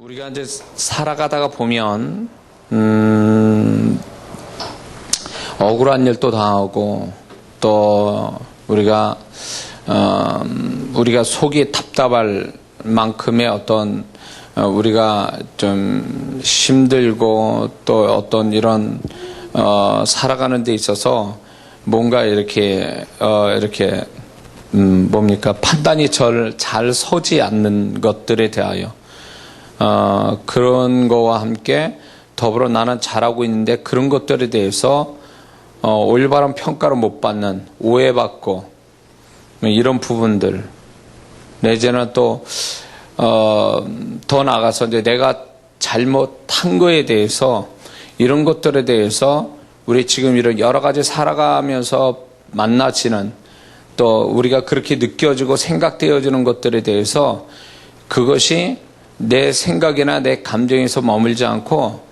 우리가 이제 살아가다가 보면 억울한 일도 당하고 또 우리가 속이 답답할 만큼의 어떤 우리가 좀 힘들고 또 어떤 이런 살아가는 데 있어서 뭔가 이렇게 뭡니까 판단이 잘 서지 않는 것들에 대하여 그런 거와 함께 더불어 나는 잘하고 있는데 그런 것들에 대해서 올바른 평가를 못 받는, 오해받고 이런 부분들, 내지는 또 더 나아가서 이제 내가 잘못한 거에 대해서 이런 것들에 대해서 우리 지금 이런 여러 가지 살아가면서 만나지는 또 우리가 그렇게 느껴지고 생각되어지는 것들에 대해서 그것이 내 생각이나 내 감정에서 머물지 않고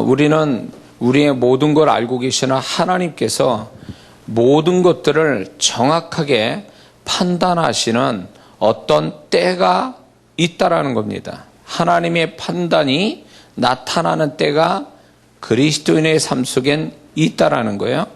우리는 우리의 모든 걸 알고 계시는 하나님께서 모든 것들을 정확하게 판단하시는 어떤 때가 있다라는 겁니다. 하나님의 판단이 나타나는 때가 그리스도인의 삶 속엔 있다라는 거예요.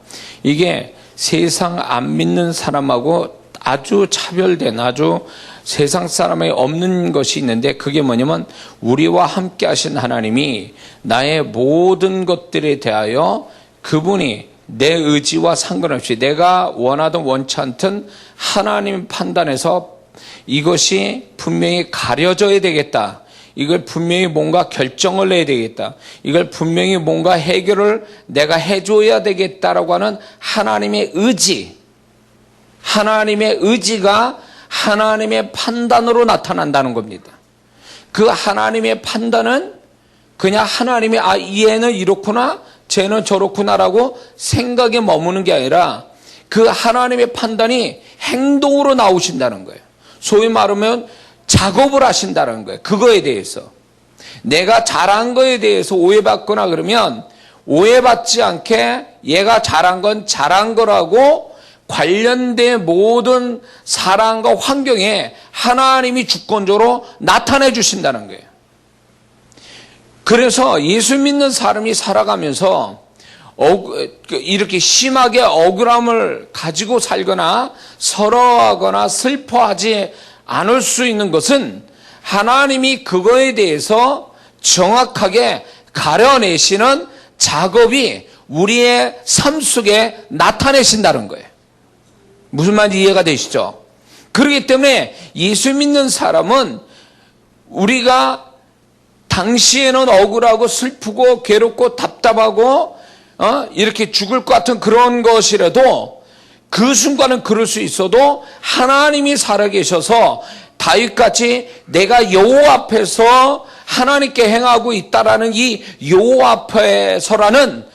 이게 세상 안 믿는 사람하고 아주 차별된, 아주 세상 사람에 없는 것이 있는데 그게 뭐냐면 우리와 함께 하신 하나님이 나의 모든 것들에 대하여 그분이 내 의지와 상관없이 내가 원하든 원치 않든 하나님 판단에서 이것이 분명히 가려져야 되겠다. 이걸 분명히 뭔가 결정을 내야 되겠다. 이걸 분명히 뭔가 해결을 내가 해줘야 되겠다라고 하는 하나님의 의지, 하나님의 의지가 하나님의 판단으로 나타난다는 겁니다. 그 하나님의 판단은 그냥 하나님이 얘는 이렇구나 쟤는 저렇구나라고 생각에 머무는 게 아니라 그 하나님의 판단이 행동으로 나오신다는 거예요. 소위 말하면 작업을 하신다는 거예요. 그거에 대해서 내가 잘한 거에 대해서 오해받거나 그러면 오해받지 않게 얘가 잘한 건 잘한 거라고 관련된 모든 사랑과 환경에 하나님이 주권적으로 나타내 주신다는 거예요. 그래서 예수 믿는 사람이 살아가면서 이렇게 심하게 억울함을 가지고 살거나 서러워하거나 슬퍼하지 않을 수 있는 것은 하나님이 그거에 대해서 정확하게 가려내시는 작업이 우리의 삶 속에 나타내신다는 거예요. 무슨 말인지 이해가 되시죠? 그렇기 때문에 예수 믿는 사람은 우리가 당시에는 억울하고 슬프고 괴롭고 답답하고 이렇게 죽을 것 같은 그런 것이라도 그 순간은 그럴 수 있어도 하나님이 살아계셔서 다윗같이 내가 여호와 앞에서 하나님께 행하고 있다라는 이 여호와 앞에서라는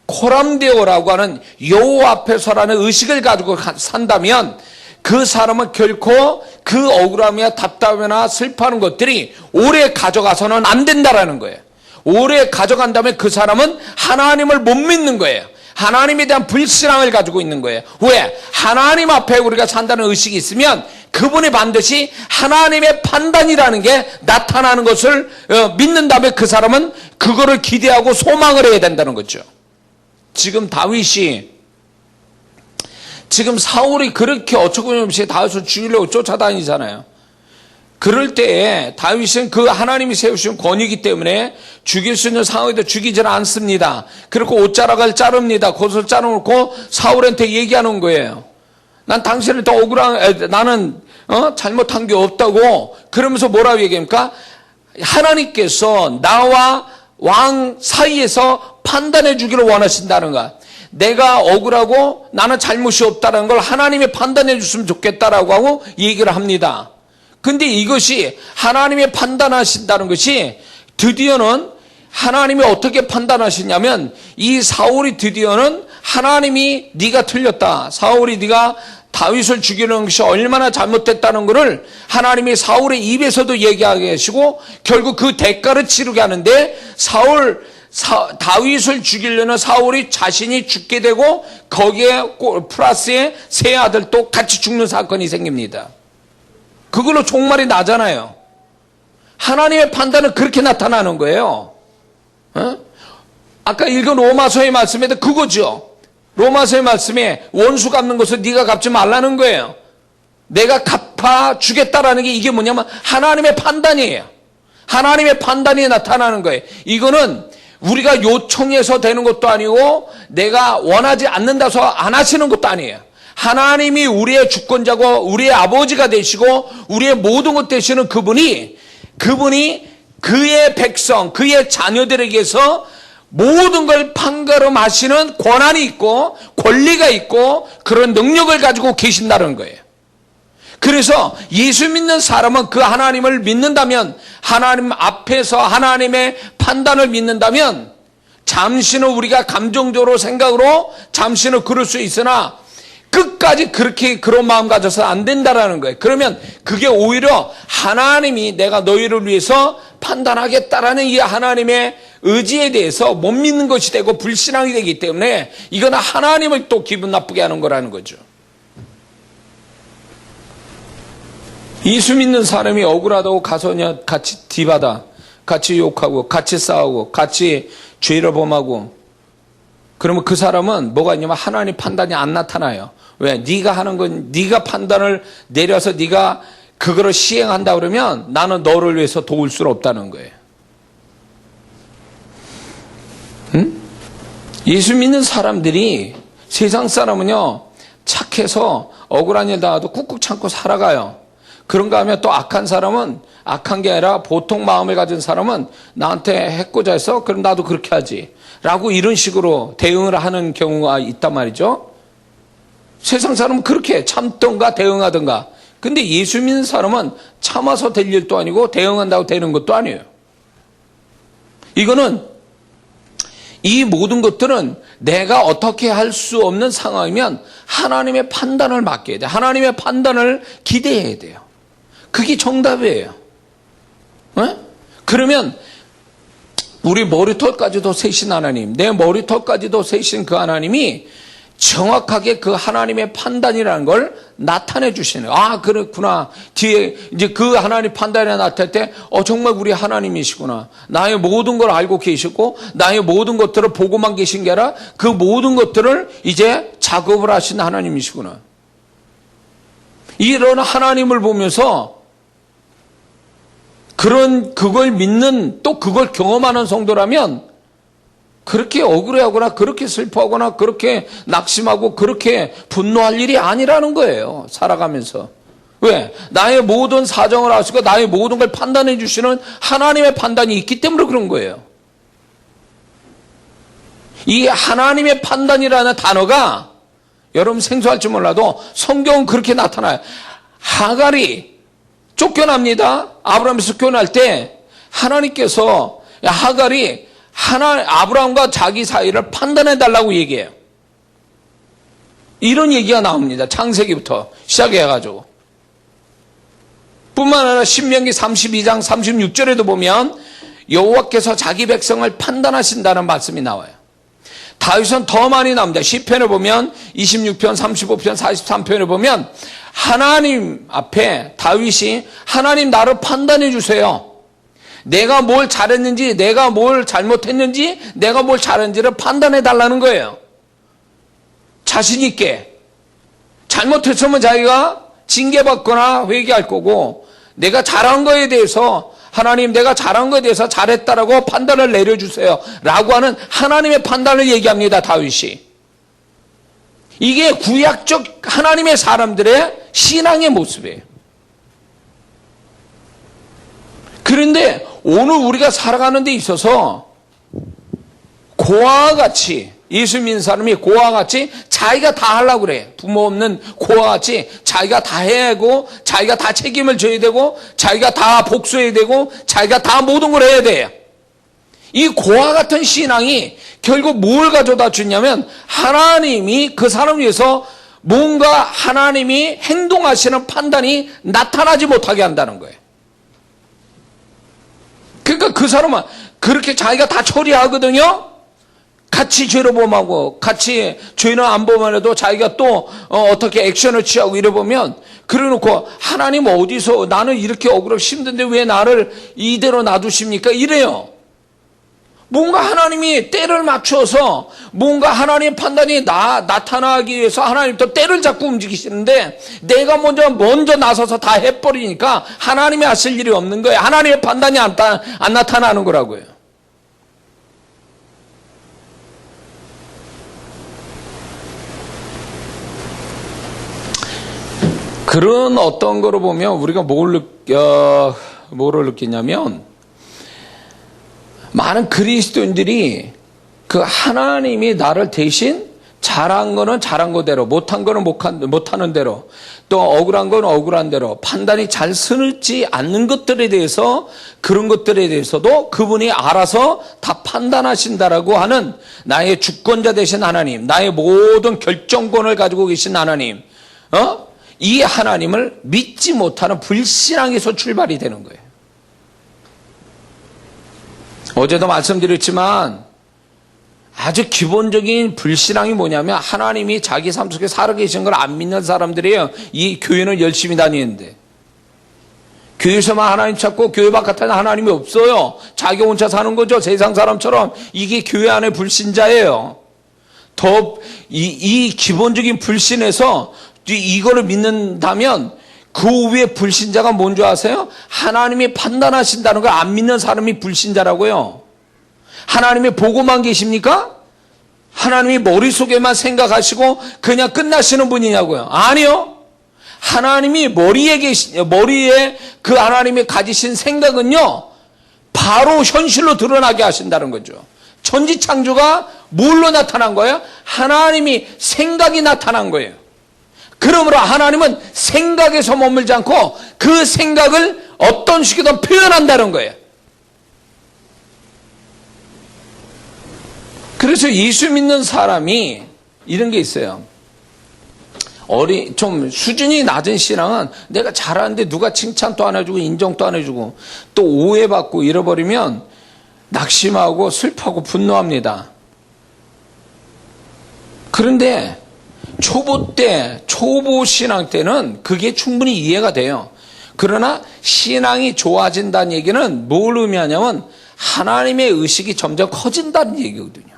코람데오라고 하는 여호와 앞에서라는 의식을 가지고 산다면 그 사람은 결코 그 억울함이나 답답이나 슬퍼하는 것들이 오래 가져가서는 안 된다라는 거예요. 오래 가져간다면 그 사람은 하나님을 못 믿는 거예요. 하나님에 대한 불신앙을 가지고 있는 거예요. 왜? 하나님 앞에 우리가 산다는 의식이 있으면 그분이 반드시 하나님의 판단이라는 게 나타나는 것을 믿는다면 그 사람은 그거를 기대하고 소망을 해야 된다는 거죠. 지금 사울이 그렇게 어처구니없이 다윗을 죽이려고 쫓아다니잖아요. 그럴 때에 다윗은 그 하나님이 세우신 권위이기 때문에 죽일 수 있는 상황에도 죽이질 않습니다. 그리고 옷자락을 자릅니다. 곧을 자르놓고 사울한테 얘기하는 거예요. 난 당신을 더 나는 잘못한 게 없다고. 그러면서 뭐라고 얘기합니까? 하나님께서 나와 왕 사이에서 판단해 주기를 원하신다는 거야. 내가 억울하고 나는 잘못이 없다는 걸 하나님이 판단해 줬으면 좋겠다라고 하고 얘기를 합니다. 근데 이것이 하나님이 판단하신다는 것이 드디어는 하나님이 어떻게 판단하시냐면 이 사울이 드디어는 하나님이 네가 틀렸다. 사울이 네가 다윗을 죽이는 것이 얼마나 잘못됐다는 것을 하나님이 사울의 입에서도 얘기하게 하시고 결국 그 대가를 치르게 하는데 다윗을 죽이려는 사울이 자신이 죽게 되고 거기에 플러스에 세 아들도 같이 죽는 사건이 생깁니다. 그걸로 종말이 나잖아요. 하나님의 판단은 그렇게 나타나는 거예요. 아까 읽은 로마서의 말씀에도 그거죠. 로마서의 말씀에 원수 갚는 것을 네가 갚지 말라는 거예요. 내가 갚아주겠다라는 게 이게 뭐냐면 하나님의 판단이에요. 하나님의 판단이 나타나는 거예요. 이거는 우리가 요청해서 되는 것도 아니고 내가 원하지 않는다서 안 하시는 것도 아니에요. 하나님이 우리의 주권자고 우리의 아버지가 되시고 우리의 모든 것 되시는 그분이 그의 백성, 그의 자녀들에게서 모든 걸 판가름하시는 권한이 있고 권리가 있고 그런 능력을 가지고 계신다는 거예요. 그래서 예수 믿는 사람은 그 하나님을 믿는다면, 하나님 앞에서 하나님의 판단을 믿는다면 잠시는 우리가 감정적으로 생각으로 잠시는 그럴 수 있으나 끝까지 그런 마음 가져서 안 된다라는 거예요. 그러면 그게 오히려 하나님이 내가 너희를 위해서 판단하겠다라는 이 하나님의 의지에 대해서 못 믿는 것이 되고 불신앙이 되기 때문에 이거는 하나님을 또 기분 나쁘게 하는 거라는 거죠. 예수 믿는 사람이 억울하다고 가서 그냥 같이 디바다, 같이 욕하고 같이 싸우고 같이 죄를 범하고 그러면 그 사람은 뭐가 있냐면 하나님 판단이 안 나타나요. 왜? 네가 하는 건 네가 판단을 내려서 네가 그거를 시행한다 그러면 나는 너를 위해서 도울 수 없다는 거예요. 응? 예수 믿는 사람들이 세상 사람은요 착해서 억울한 일 당해도 꾹꾹 참고 살아가요. 그런가 하면 또 악한 사람은 악한 게 아니라 보통 마음을 가진 사람은 나한테 해코자 해서 그럼 나도 그렇게 하지 라고 이런 식으로 대응을 하는 경우가 있단 말이죠. 세상 사람은 그렇게 참던가 대응하던가. 근데 예수 믿는 사람은 참아서 될 일도 아니고 대응한다고 되는 것도 아니에요. 이거는 이 모든 것들은 내가 어떻게 할 수 없는 상황이면 하나님의 판단을 맡겨야 돼요. 하나님의 판단을 기대해야 돼요. 그게 정답이에요. 그러면 우리 머리털까지도 세신 하나님, 내 머리털까지도 세신 그 하나님이 정확하게 그 하나님의 판단이라는 걸 나타내 주시네요. 아, 그렇구나. 뒤에 이제 그 하나님 판단이 나타날 때, 정말 우리 하나님이시구나. 나의 모든 걸 알고 계시고, 나의 모든 것들을 보고만 계신 게 아니라 그 모든 것들을 이제 작업을 하신 하나님이시구나. 이런 하나님을 보면서 그걸 믿는 또 그걸 경험하는 성도라면 그렇게 억울해하거나 그렇게 슬퍼하거나 그렇게 낙심하고 그렇게 분노할 일이 아니라는 거예요. 살아가면서. 왜? 나의 모든 사정을 아시고 나의 모든 걸 판단해 주시는 하나님의 판단이 있기 때문에 그런 거예요. 이 하나님의 판단이라는 단어가 여러분 생소할지 몰라도 성경은 그렇게 나타나요. 하갈이 쫓겨납니다. 아브라함에서 쫓겨날 때 하나님께서 하갈이 아브라함과 자기 사이를 판단해 달라고 얘기해요. 이런 얘기가 나옵니다. 창세기부터 시작해가지고. 뿐만 아니라 신명기 32장 36절에도 보면 여호와께서 자기 백성을 판단하신다는 말씀이 나와요. 다윗은 더 많이 나옵니다. 시편을 보면 26편, 35편, 43편을 보면 하나님 앞에 다윗이 하나님 나를 판단해 주세요. 내가 뭘 잘했는지, 내가 뭘 잘못했는지, 내가 뭘 잘했는지를 판단해 달라는 거예요. 자신 있게. 잘못했으면 자기가 징계받거나 회개할 거고, 내가 잘한 거에 대해서 하나님 내가 잘한 거에 대해서 잘했다라고 판단을 내려주세요 라고 하는 하나님의 판단을 얘기합니다. 다윗이. 이게 구약적 하나님의 사람들의 신앙의 모습이에요. 그런데 오늘 우리가 살아가는 데 있어서 고아와 같이 예수 믿는 사람이 고아와 같이 자기가 다 하려고 그래. 부모 없는 고아와 같이 자기가 다 해야 하고 자기가 다 책임을 져야 되고 자기가 다 복수해야 되고 자기가 다 모든 걸 해야 돼요. 이 고아 같은 신앙이 결국 뭘 가져다 주냐면 하나님이 그 사람을 위해서 뭔가 하나님이 행동하시는 판단이 나타나지 못하게 한다는 거예요. 그러니까 그 사람은 그렇게 자기가 다 처리하거든요. 같이 죄를 범하고 같이 죄는 안 범하려도 자기가 또 어떻게 액션을 취하고 이래 보면 그래놓고 하나님 어디서 나는 이렇게 억울하고 힘든데 왜 나를 이대로 놔두십니까? 이래요. 뭔가 하나님이 때를 맞춰서 뭔가 하나님의 판단이 나타나기 위해서 하나님 또 때를 자꾸 움직이시는데 내가 먼저 나서서 다 해버리니까 하나님이 하실 일이 없는 거예요. 하나님의 판단이 안 나타나는 거라고요. 그런 어떤 거로 보면 우리가 뭐를 느끼냐면 많은 그리스도인들이 그 하나님이 나를 대신 잘한 거는 잘한 거대로, 못한 거는 못하는 대로, 또 억울한 건 억울한 대로 판단이 잘 서지 않는 것들에 대해서 그런 것들에 대해서도 그분이 알아서 다 판단하신다라고 하는 나의 주권자 되신 하나님, 나의 모든 결정권을 가지고 계신 하나님, 이 하나님을 믿지 못하는 불신앙에서 출발이 되는 거예요. 어제도 말씀드렸지만 아주 기본적인 불신앙이 뭐냐면 하나님이 자기 삶 속에 살아계신 걸 안 믿는 사람들이에요. 이 교회는 열심히 다니는데 교회에서만 하나님 찾고 교회 바깥에는 하나님이 없어요. 자기 혼자 사는 거죠. 세상 사람처럼. 이게 교회 안의 불신자예요. 이 기본적인 불신에서 이거를 믿는다면 그 위에 불신자가 뭔지 아세요? 하나님이 판단하신다는 걸 안 믿는 사람이 불신자라고요. 하나님이 보고만 계십니까? 하나님이 머릿속에만 생각하시고 그냥 끝나시는 분이냐고요. 아니요. 하나님이 머리에 그 하나님이 가지신 생각은요, 바로 현실로 드러나게 하신다는 거죠. 천지창조가 뭘로 나타난 거예요? 하나님이 생각이 나타난 거예요. 그러므로 하나님은 생각에서 머물지 않고 그 생각을 어떤 식이든 표현한다는 거예요. 그래서 예수 믿는 사람이 이런 게 있어요. 좀 수준이 낮은 신앙은 내가 잘하는데 누가 칭찬도 안 해주고 인정도 안 해주고 또 오해받고 잃어버리면 낙심하고 슬퍼하고 분노합니다. 그런데 초보 신앙 때는 그게 충분히 이해가 돼요. 그러나 신앙이 좋아진다는 얘기는 뭘 의미하냐면 하나님의 의식이 점점 커진다는 얘기거든요.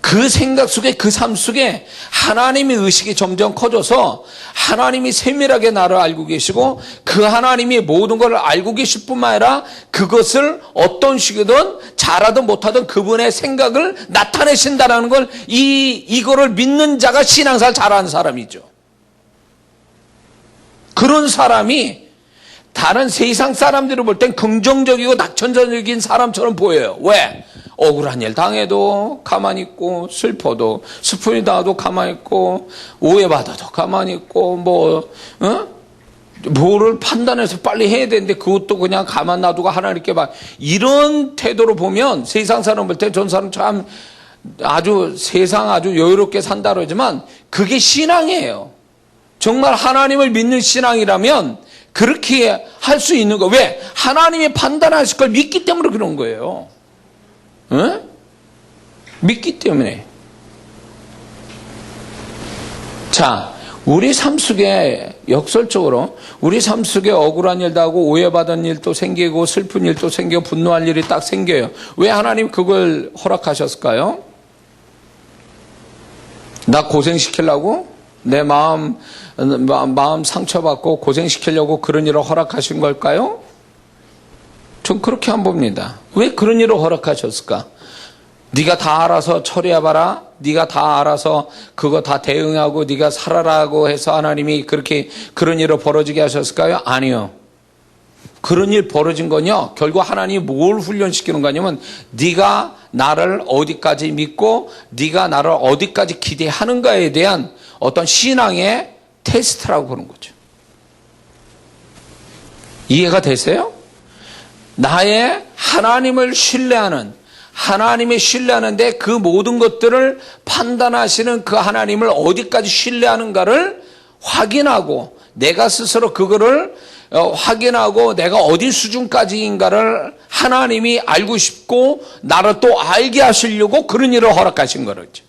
그 생각 속에, 그 삶 속에 하나님의 의식이 점점 커져서 하나님이 세밀하게 나를 알고 계시고 그 하나님이 모든 걸 알고 계실 뿐만 아니라 그것을 어떤 식이든 잘하든 못하든 그분의 생각을 나타내신다는 걸 이거를 믿는 자가 신앙생활 잘하는 사람이죠. 그런 사람이 다른 세상 사람들을 볼 땐 긍정적이고 낙천적인 사람처럼 보여요. 왜? 억울한 일 당해도 가만히 있고 슬퍼도 스푼이 닿아도 가만히 있고 오해받아도 가만히 있고 뭐를 판단해서 빨리 해야 되는데 그것도 그냥 가만 놔두고 하나님께 이런 태도로 보면 세상 사람 볼 때 전 사람 참 세상 아주 여유롭게 산다 그러지만 그게 신앙이에요. 정말 하나님을 믿는 신앙이라면 그렇게 할 수 있는 거. 왜? 하나님이 판단하실 걸 믿기 때문에 그런 거예요. 응? 믿기 때문에. 자, 우리 삶 속에 역설적으로 우리 삶 속에 억울한 일도 하고 오해받은 일도 생기고 슬픈 일도 생기고 분노할 일이 딱 생겨요. 왜 하나님 그걸 허락하셨을까요? 나 고생시키려고? 내 마음 상처받고 고생시키려고 그런 일을 허락하신 걸까요? 전 그렇게 안 봅니다. 왜 그런 일을 허락하셨을까? 네가 다 알아서 처리해봐라. 네가 다 알아서 그거 다 대응하고 네가 살아라고 해서 하나님이 그런 일을 벌어지게 하셨을까요? 아니요. 그런 일 벌어진 건요, 결국 하나님이 뭘 훈련시키는 거냐면 네가 나를 어디까지 믿고 네가 나를 어디까지 기대하는가에 대한 어떤 신앙의 테스트라고 그런 거죠. 이해가 되세요? 나의 하나님을 하나님을 신뢰하는데 그 모든 것들을 판단하시는 그 하나님을 어디까지 신뢰하는가를 확인하고 내가 스스로 그거를 확인하고 내가 어디 수준까지인가를 하나님이 알고 싶고 나를 또 알게 하시려고 그런 일을 허락하신 거죠.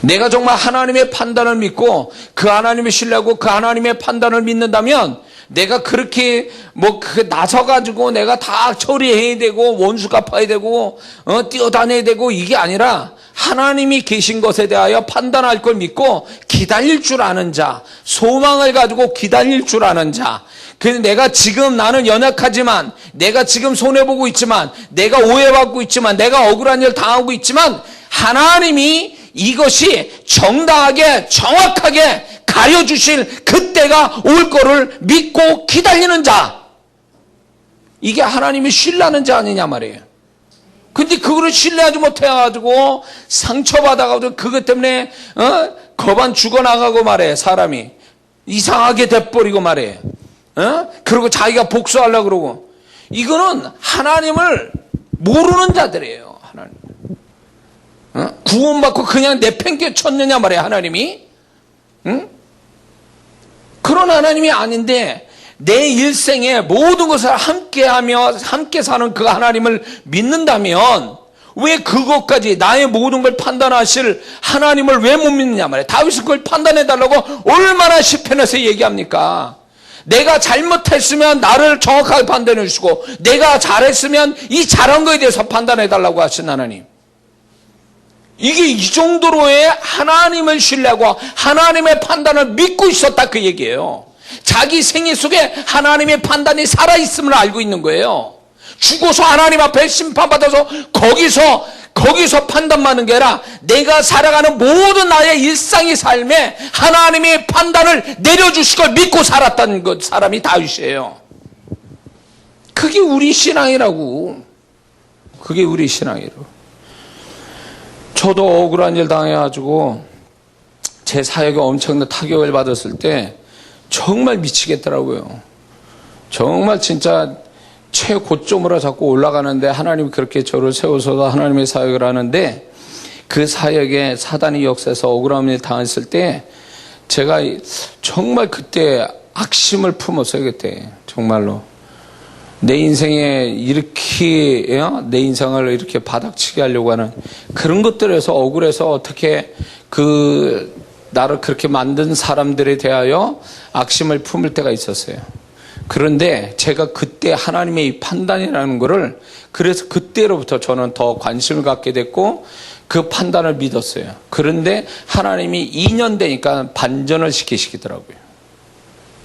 내가 정말 하나님의 판단을 믿고 그 하나님을 신뢰하고 그 하나님의 판단을 믿는다면 내가 그렇게 나서가지고 내가 다 처리해야 되고 원수 갚아야 되고 뛰어다녀야 되고 이게 아니라 하나님이 계신 것에 대하여 판단할 걸 믿고 기다릴 줄 아는 자, 소망을 가지고 기다릴 줄 아는 자. 그래서 내가 지금 나는 연약하지만, 내가 지금 손해보고 있지만, 내가 오해받고 있지만, 내가 억울한 일 당하고 있지만 하나님이 이것이 정당하게 정확하게 가려주실 그때가 올 거를 믿고 기다리는 자. 이게 하나님이 신뢰하는 자 아니냐 말이에요. 근데 그거를 신뢰하지 못해가지고 상처받아가지고 그것 때문에 거반 죽어나가고 말해. 사람이 이상하게 돼버리고 말해. 그리고 자기가 복수하려고 그러고. 이거는 하나님을 모르는 자들이에요. 하나님. 구원받고 그냥 내팽개 쳤느냐 말이야 하나님이. 그런 하나님이 아닌데 내 일생에 모든 것을 함께하며 함께 사는 그 하나님을 믿는다면 왜 그것까지 나의 모든 걸 판단하실 하나님을 왜 못 믿느냐 말이야. 다윗은 그걸 판단해달라고 얼마나 시편에서 얘기합니까? 내가 잘못했으면 나를 정확하게 판단해 주시고 내가 잘했으면 이 잘한 거에 대해서 판단해달라고 하신 하나님. 이게 이 정도로의 하나님을 신뢰하고 하나님의 판단을 믿고 있었다 그 얘기예요. 자기 생애 속에 하나님의 판단이 살아있음을 알고 있는 거예요. 죽어서 하나님 앞에 심판받아서 거기서 판단받는 게 아니라 내가 살아가는 모든 나의 일상의 삶에 하나님의 판단을 내려주실 걸 믿고 살았다는 것 사람이 다윗이에요. 그게 우리 신앙이라고. 그게 우리 신앙이라고. 저도 억울한 일 당해가지고 제 사역에 엄청난 타격을 받았을 때 정말 미치겠더라고요. 정말 진짜 최고점으로 자꾸 올라가는데 하나님이 그렇게 저를 세워서 하나님의 사역을 하는데 그 사역에 사단이 역사해서 억울한 일 당했을 때 제가 정말 그때 악심을 품었어요. 그때 정말로. 내 인생에 이렇게 내 인생을 이렇게 바닥치게 하려고 하는 그런 것들에서 억울해서 어떻게 나를 그렇게 만든 사람들에 대하여 악심을 품을 때가 있었어요. 그런데 제가 그때 하나님의 이 판단이라는 거를 그래서 그때로부터 저는 더 관심을 갖게 됐고 그 판단을 믿었어요. 그런데 하나님이 2년 되니까 반전을 시키시더라고요.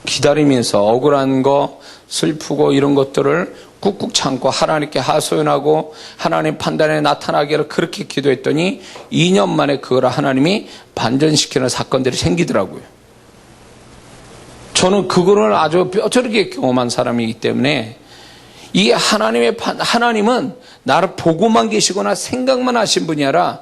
기다리면서 억울한 거 슬프고 이런 것들을 꾹꾹 참고 하나님께 하소연하고 하나님 판단에 나타나기를 그렇게 기도했더니 2년 만에 그걸 하나님이 반전시키는 사건들이 생기더라고요. 저는 그거를 아주 뼈저리게 경험한 사람이기 때문에 이 하나님은 나를 보고만 계시거나 생각만 하신 분이 아니라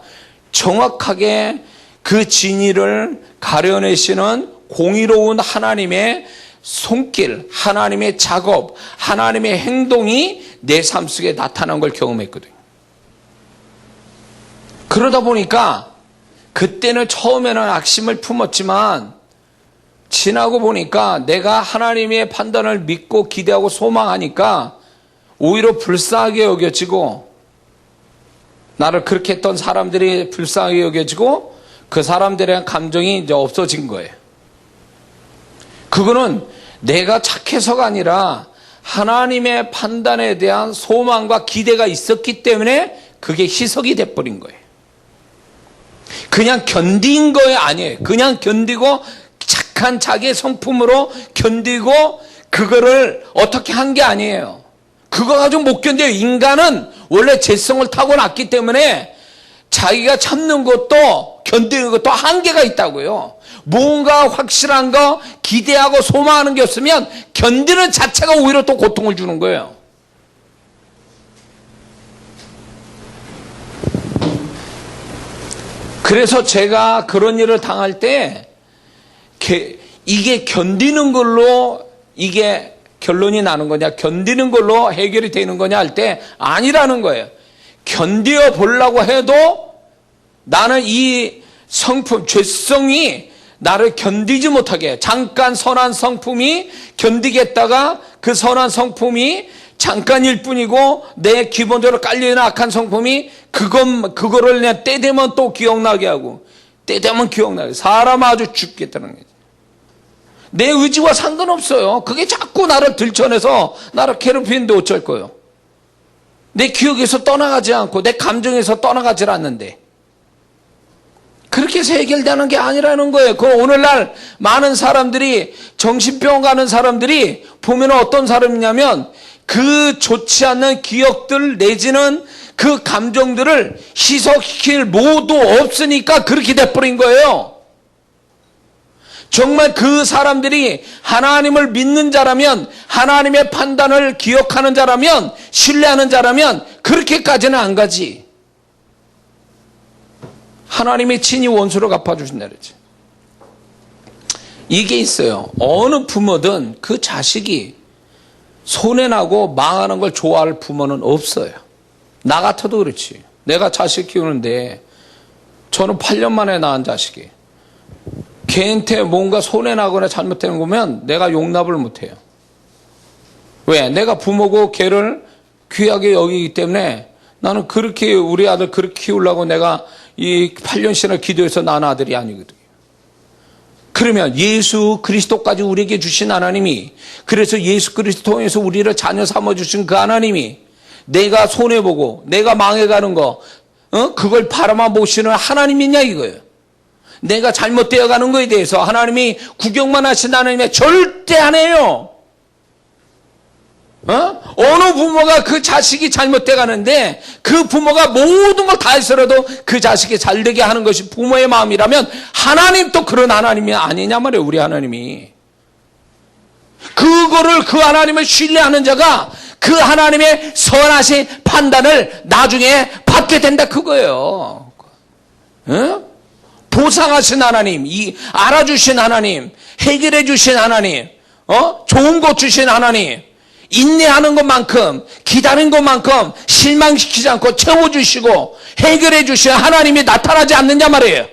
정확하게 그 진리를 가려내시는 공의로운 하나님의 손길, 하나님의 작업, 하나님의 행동이 내 삶 속에 나타난 걸 경험했거든요. 그러다 보니까 그때는 처음에는 악심을 품었지만 지나고 보니까 내가 하나님의 판단을 믿고 기대하고 소망하니까 오히려 불쌍하게 여겨지고 나를 그렇게 했던 사람들이 불쌍하게 여겨지고 그 사람들에 대한 감정이 이제 없어진 거예요. 그거는 내가 착해서가 아니라 하나님의 판단에 대한 소망과 기대가 있었기 때문에 그게 희석이 돼버린 거예요. 그냥 견딘 거에 아니에요. 그냥 견디고 착한 자기의 성품으로 견디고 그거를 어떻게 한 게 아니에요. 그거 가지고 못 견뎌요. 인간은 원래 죄성을 타고났기 때문에 자기가 참는 것도 견디는 것도 한계가 있다고요. 뭔가 확실한 거 기대하고 소망하는 게 없으면 견디는 자체가 오히려 또 고통을 주는 거예요. 그래서 제가 그런 일을 당할 때 이게 견디는 걸로 이게 결론이 나는 거냐, 견디는 걸로 해결이 되는 거냐 할 때 아니라는 거예요. 견뎌 보려고 해도 나는 이 성품, 죄성이 나를 견디지 못하게, 잠깐 선한 성품이 견디겠다가 그 선한 성품이 잠깐일 뿐이고 내 기본적으로 깔려있는 악한 성품이 그거를 그냥 때 되면 또 기억나게 하고 때 되면 기억나요. 사람 아주 죽겠다는 거지. 내 의지와 상관없어요. 그게 자꾸 나를 들춰내서 나를 괴롭히는데 어쩔 거예요. 내 기억에서 떠나가지 않고 내 감정에서 떠나가질 않는데 그렇게 해서 해결되는 게 아니라는 거예요. 그 오늘날 많은 사람들이 정신병 가는 사람들이 보면 어떤 사람이냐면 그 좋지 않는 기억들 내지는 그 감정들을 희석시킬 모두 없으니까 그렇게 돼버린 거예요. 정말 그 사람들이 하나님을 믿는 자라면, 하나님의 판단을 기억하는 자라면, 신뢰하는 자라면 그렇게까지는 안 가지. 하나님의 친히 원수로 갚아주신다 그러지. 이게 있어요. 어느 부모든 그 자식이 손해나고 망하는 걸 좋아할 부모는 없어요. 나 같아도 그렇지. 내가 자식 키우는데 저는 8년 만에 낳은 자식이 걔한테 뭔가 손해나거나 잘못되는 거면 내가 용납을 못해요. 왜? 내가 부모고 걔를 귀하게 여기기 때문에 나는 그렇게 우리 아들 그렇게 키우려고 내가 이 8년씩이나 기도해서 낳은 아들이 아니거든요. 그러면 예수 그리스도까지 우리에게 주신 하나님이, 그래서 예수 그리스도 통해서 우리를 자녀 삼아주신 그 하나님이 내가 손해보고 내가 망해가는 거 그걸 바라만 보시는 하나님이냐 이거예요. 내가 잘못되어 가는 거에 대해서 하나님이 구경만 하신 하나님이 절대 안 해요. 어느 부모가 그 자식이 잘못돼 가는데 그 부모가 모든 걸 다 했어라도 그 자식이 잘되게 하는 것이 부모의 마음이라면 하나님도 그런 하나님이 아니냐 말이에요. 우리 하나님이. 그거를 그 하나님을 신뢰하는 자가 그 하나님의 선하신 판단을 나중에 받게 된다 그거예요. 보상하신 하나님, 알아주신 하나님, 해결해 주신 하나님, 좋은 것 주신 하나님, 인내하는 것만큼, 기다린 것만큼 실망시키지 않고 채워주시고 해결해 주신 하나님이 나타나지 않느냐 말이에요.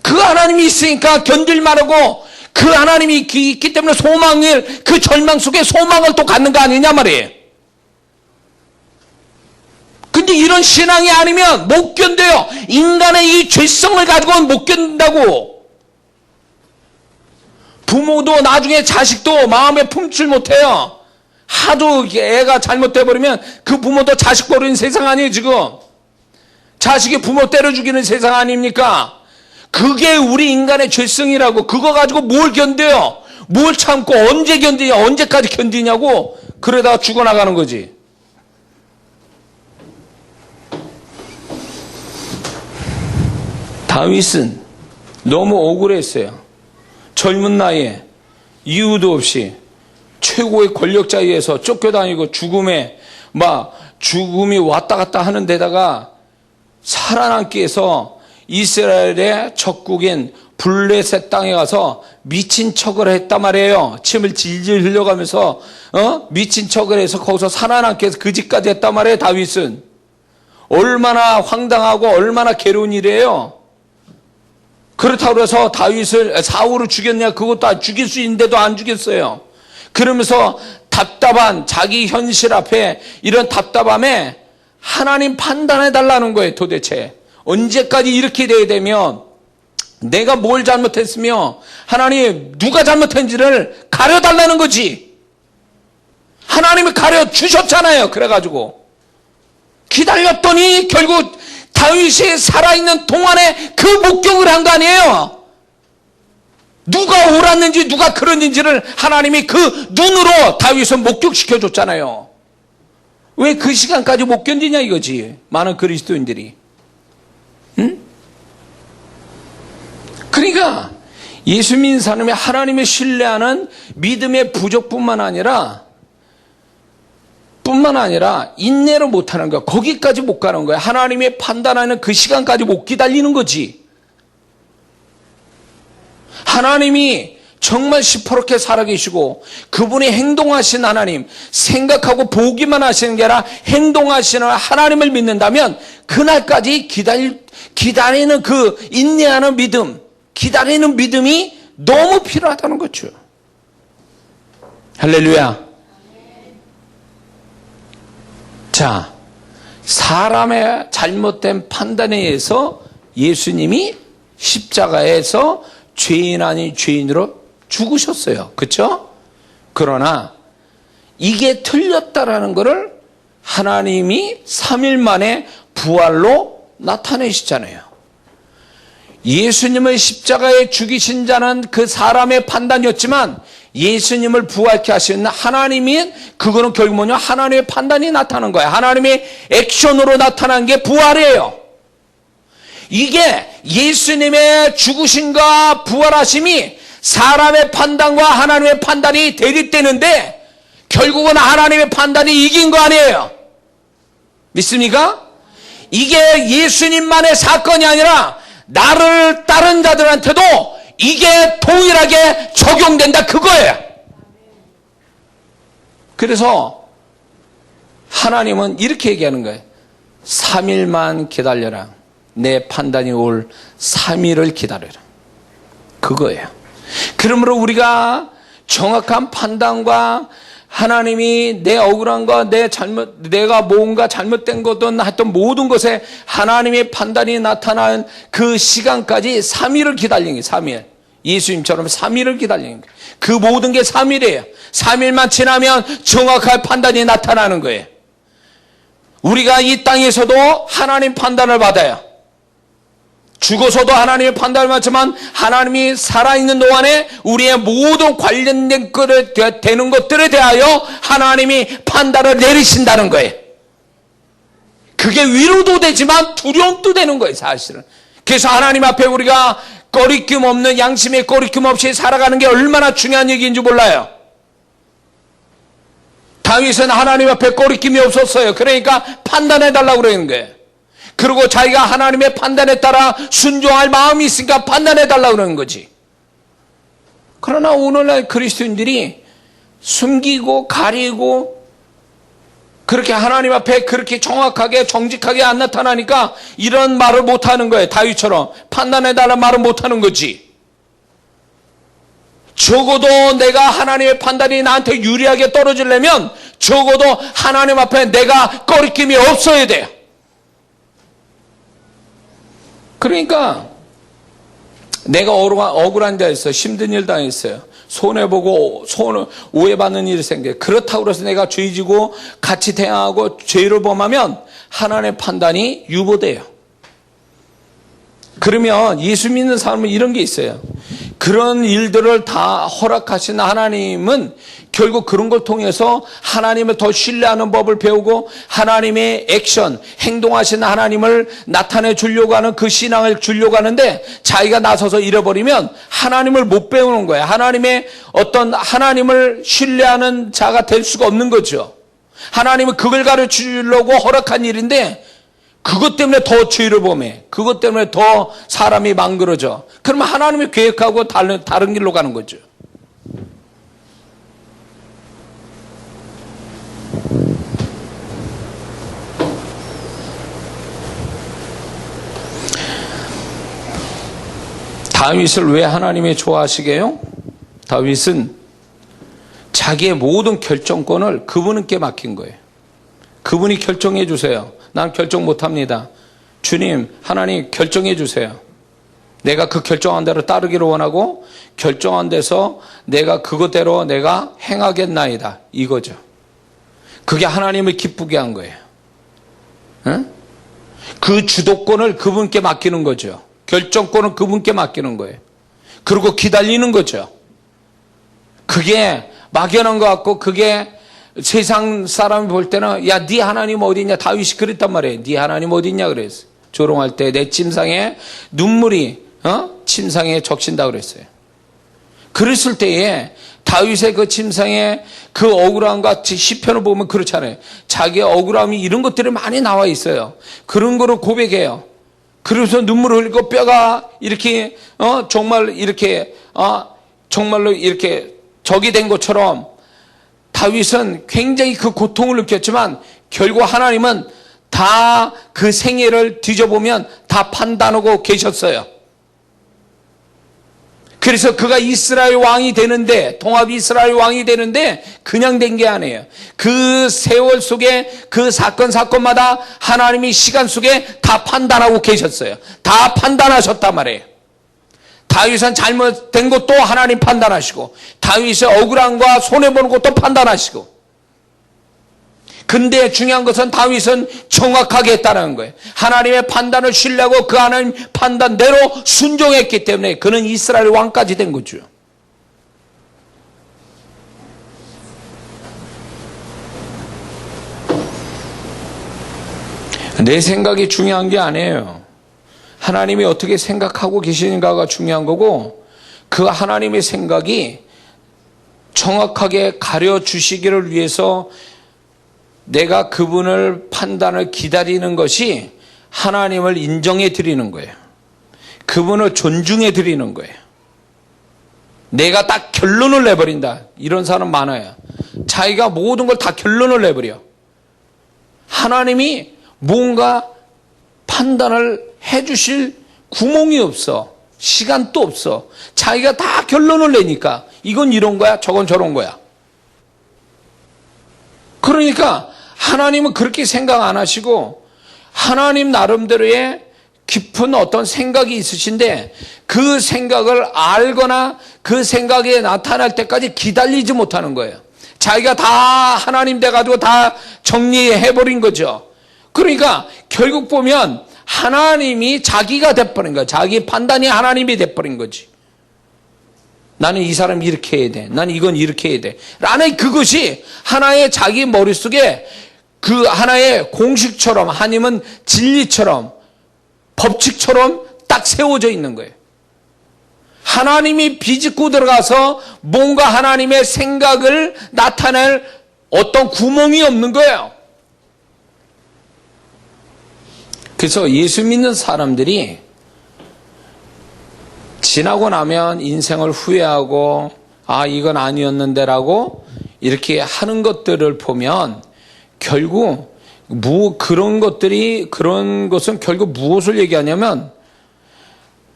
그 하나님이 있으니까 견딜만하고 그 하나님이 있기 때문에 소망을, 그 절망 속에 소망을 또 갖는 거 아니냐 말이에요. 근데 이런 신앙이 아니면 못 견뎌요. 인간의 이 죄성을 가지고는 못 견딘다고. 부모도 나중에 자식도 마음에 품질 못해요. 하도 애가 잘못돼버리면 그 부모도 자식 버리는 세상 아니에요 지금. 자식이 부모 때려 죽이는 세상 아닙니까? 그게 우리 인간의 죄성이라고. 그거 가지고 뭘 견뎌요? 뭘 참고 언제 견디냐, 언제까지 견디냐고. 그러다가 죽어나가는 거지. 다윗은 너무 억울했어요. 젊은 나이에 이유도 없이 최고의 권력자에 의해서 쫓겨다니고 죽음이 왔다 갔다 하는 데다가 살아남기 위해서 이스라엘의 적국인 블레셋 땅에 가서 미친 척을 했단 말이에요. 침을 질질 흘려가면서 미친 척을 해서 거기서 살아남기 위해서 그 짓까지 했단 말이에요. 다윗은 얼마나 황당하고 얼마나 괴로운 일이에요. 그렇다고 해서 사울을 죽였냐? 그것도 죽일 수 있는데도 안 죽였어요. 그러면서 답답한 자기 현실 앞에 이런 답답함에 하나님 판단해 달라는 거예요. 도대체 언제까지 이렇게 돼야 되면 내가 뭘 잘못했으며 하나님 누가 잘못했는지를 가려달라는 거지. 하나님이 가려주셨잖아요. 그래가지고 기다렸더니 결국 다윗이 살아있는 동안에 그 목격을 한 거 아니에요. 누가 옳았는지 누가 그랬는지를 하나님이 그 눈으로 다윗을 목격시켜 줬잖아요. 왜 그 시간까지 못 견디냐 이거지. 많은 그리스도인들이. 응? 그러니까 예수 믿는 사람이 하나님을 신뢰하는 믿음의 부족뿐만 아니라 인내를 못하는 거야. 거기까지 못 가는 거야. 하나님의 판단하는 그 시간까지 못 기다리는 거지. 하나님이 정말 시퍼렇게 살아계시고 그분이 행동하신 하나님, 생각하고 보기만 하시는 게 아니라 행동하시는 하나님을 믿는다면 그날까지 기다리는 그 인내하는 믿음, 기다리는 믿음이 너무 필요하다는 거죠. 할렐루야. 자, 사람의 잘못된 판단에 의해서 예수님이 십자가에서 죄인 아닌 죄인으로 죽으셨어요. 그렇죠? 그러나 이게 틀렸다라는 것을 하나님이 3일 만에 부활로 나타내시잖아요. 예수님을 십자가에 죽이신 자는 그 사람의 판단이었지만 예수님을 부활케 하시는 하나님이, 그거는 결국 뭐냐? 하나님의 판단이 나타난 거예요. 하나님의 액션으로 나타난 게 부활이에요. 이게 예수님의 죽으심과 부활하심이 사람의 판단과 하나님의 판단이 대립되는데 결국은 하나님의 판단이 이긴 거 아니에요. 믿습니까? 이게 예수님만의 사건이 아니라 나를 따른 자들한테도 이게 동일하게 적용된다, 그거예요. 그래서 하나님은 이렇게 얘기하는 거예요. 3일만 기다려라. 내 판단이 올 3일을 기다려라. 그거예요. 그러므로 우리가 정확한 판단과 하나님이 내 억울함과 내가 뭔가 잘못된 거든 하여튼 모든 것에 하나님의 판단이 나타난 그 시간까지 3일을 기다리는 거예요. 3일. 예수님처럼 3일을 기다리는 거예요. 그 모든 게 3일이에요. 3일만 지나면 정확한 판단이 나타나는 거예요. 우리가 이 땅에서도 하나님 판단을 받아요. 죽어서도 하나님의 판단을 받지만 하나님이 살아있는 동안에 우리의 모든 관련된 되는 것들에 대하여 하나님이 판단을 내리신다는 거예요. 그게 위로도 되지만 두려움도 되는 거예요, 사실은. 그래서 하나님 앞에 우리가 꺼리낌 없는, 양심에 꺼리낌 없이 살아가는 게 얼마나 중요한 얘기인지 몰라요. 다윗은 하나님 앞에 꺼리낌이 없었어요. 그러니까 판단해달라고 그러는 거예요. 그리고 자기가 하나님의 판단에 따라 순종할 마음이 있으니까 판단해달라고 그러는 거지. 그러나 오늘날 그리스도인들이 숨기고 가리고 그렇게 하나님 앞에 그렇게 정확하게 정직하게 안 나타나니까 이런 말을 못하는 거예요. 다윗처럼 판단해달라는 말을 못하는 거지. 적어도 내가 하나님의 판단이 나한테 유리하게 떨어지려면 적어도 하나님 앞에 내가 꺼리낌이 없어야 돼요. 그러니까 내가 억울한 데에서 힘든 일 당했어요. 손해보고 오해받는 일이 생겨요. 그렇다고 해서 내가 죄지고 같이 대항하고 죄를 범하면 하나님의 판단이 유보돼요. 그러면 예수 믿는 사람은 이런 게 있어요. 그런 일들을 다 허락하신 하나님은 결국 그런 걸 통해서 하나님을 더 신뢰하는 법을 배우고 하나님의 액션, 행동하신 하나님을 나타내 주려고 하는 그 신앙을 주려고 하는데 자기가 나서서 잃어버리면 하나님을 못 배우는 거예요. 하나님의 어떤 하나님을 신뢰하는 자가 될 수가 없는 거죠. 하나님은 그걸 가르쳐 주려고 허락한 일인데 그것 때문에 더 죄를 범해. 그것 때문에 더 사람이 망그러져. 그러면 하나님이 계획하고 다른 길로 가는 거죠. 다윗을 왜 하나님이 좋아하시게요? 다윗은 자기의 모든 결정권을 그분께 맡긴 거예요. 그분이 결정해 주세요. 난 결정 못합니다. 주님, 하나님 결정해 주세요. 내가 그 결정한 대로 따르기를 원하고 결정한 데서 내가 그것대로 내가 행하겠나이다. 이거죠. 그게 하나님을 기쁘게 한 거예요. 응? 그 주도권을 그분께 맡기는 거죠. 결정권을 그분께 맡기는 거예요. 그리고 기다리는 거죠. 그게 막연한 것 같고 그게 세상 사람이 볼 때는 야, 네 하나님 어디 있냐? 다윗이 그랬단 말이에요. 네 하나님 어디 있냐 그랬어. 조롱할 때 내 침상에 눈물이 침상에 적신다 그랬어요. 그랬을 때에 다윗의 그 침상에 그 억울함과 시편을 보면 그렇잖아요. 자기의 억울함이 이런 것들이 많이 나와 있어요. 그런 거를 고백해요. 그래서 눈물을 흘리고 뼈가 이렇게 정말 이렇게 정말로 이렇게 적이 된 것처럼 다윗은 굉장히 그 고통을 느꼈지만 결국 하나님은 다 그 생애를 뒤져보면 다 판단하고 계셨어요. 그래서 그가 이스라엘 왕이 되는데, 통합 이스라엘 왕이 되는데 그냥 된 게 아니에요. 그 세월 속에 그 사건마다 하나님이 시간 속에 다 판단하고 계셨어요. 다 판단하셨단 말이에요. 다윗은 잘못된 것도 하나님 판단하시고, 다윗의 억울함과 손해보는 것도 판단하시고. 근데 중요한 것은 다윗은 정확하게 했다는 거예요. 하나님의 판단을 신뢰하고 그 하나님 판단대로 순종했기 때문에 그는 이스라엘 왕까지 된 거죠. 내 생각이 중요한 게 아니에요. 하나님이 어떻게 생각하고 계시는가가 중요한 거고, 그 하나님의 생각이 정확하게 가려주시기를 위해서 내가 그분을 판단을 기다리는 것이 하나님을 인정해 드리는 거예요. 그분을 존중해 드리는 거예요. 내가 딱 결론을 내버린다. 이런 사람 많아요. 자기가 모든 걸 다 결론을 내버려. 하나님이 뭔가 판단을 해 주실 구멍이 없어. 시간도 없어. 자기가 다 결론을 내니까 이건 이런 거야, 저건 저런 거야. 그러니까 하나님은 그렇게 생각 안 하시고 하나님 나름대로의 깊은 어떤 생각이 있으신데, 그 생각을 알거나 그 생각에 나타날 때까지 기다리지 못하는 거예요. 자기가 다 하나님 돼가지고 다 정리해버린 거죠. 그러니까 결국 보면 하나님이 자기가 돼버린 거예요. 자기 판단이 하나님이 돼버린 거지. 나는 이 사람 이렇게 해야 돼. 나는 이건 이렇게 해야 돼. 라는 그것이 하나의 자기 머릿속에 그 하나의 공식처럼, 하나님은 진리처럼, 법칙처럼 딱 세워져 있는 거예요. 하나님이 비집고 들어가서 뭔가 하나님의 생각을 나타낼 어떤 구멍이 없는 거예요. 그래서 예수 믿는 사람들이 지나고 나면 인생을 후회하고, 아, 이건 아니었는데라고 이렇게 하는 것들을 보면 결국 그런 것은 결국 무엇을 얘기하냐면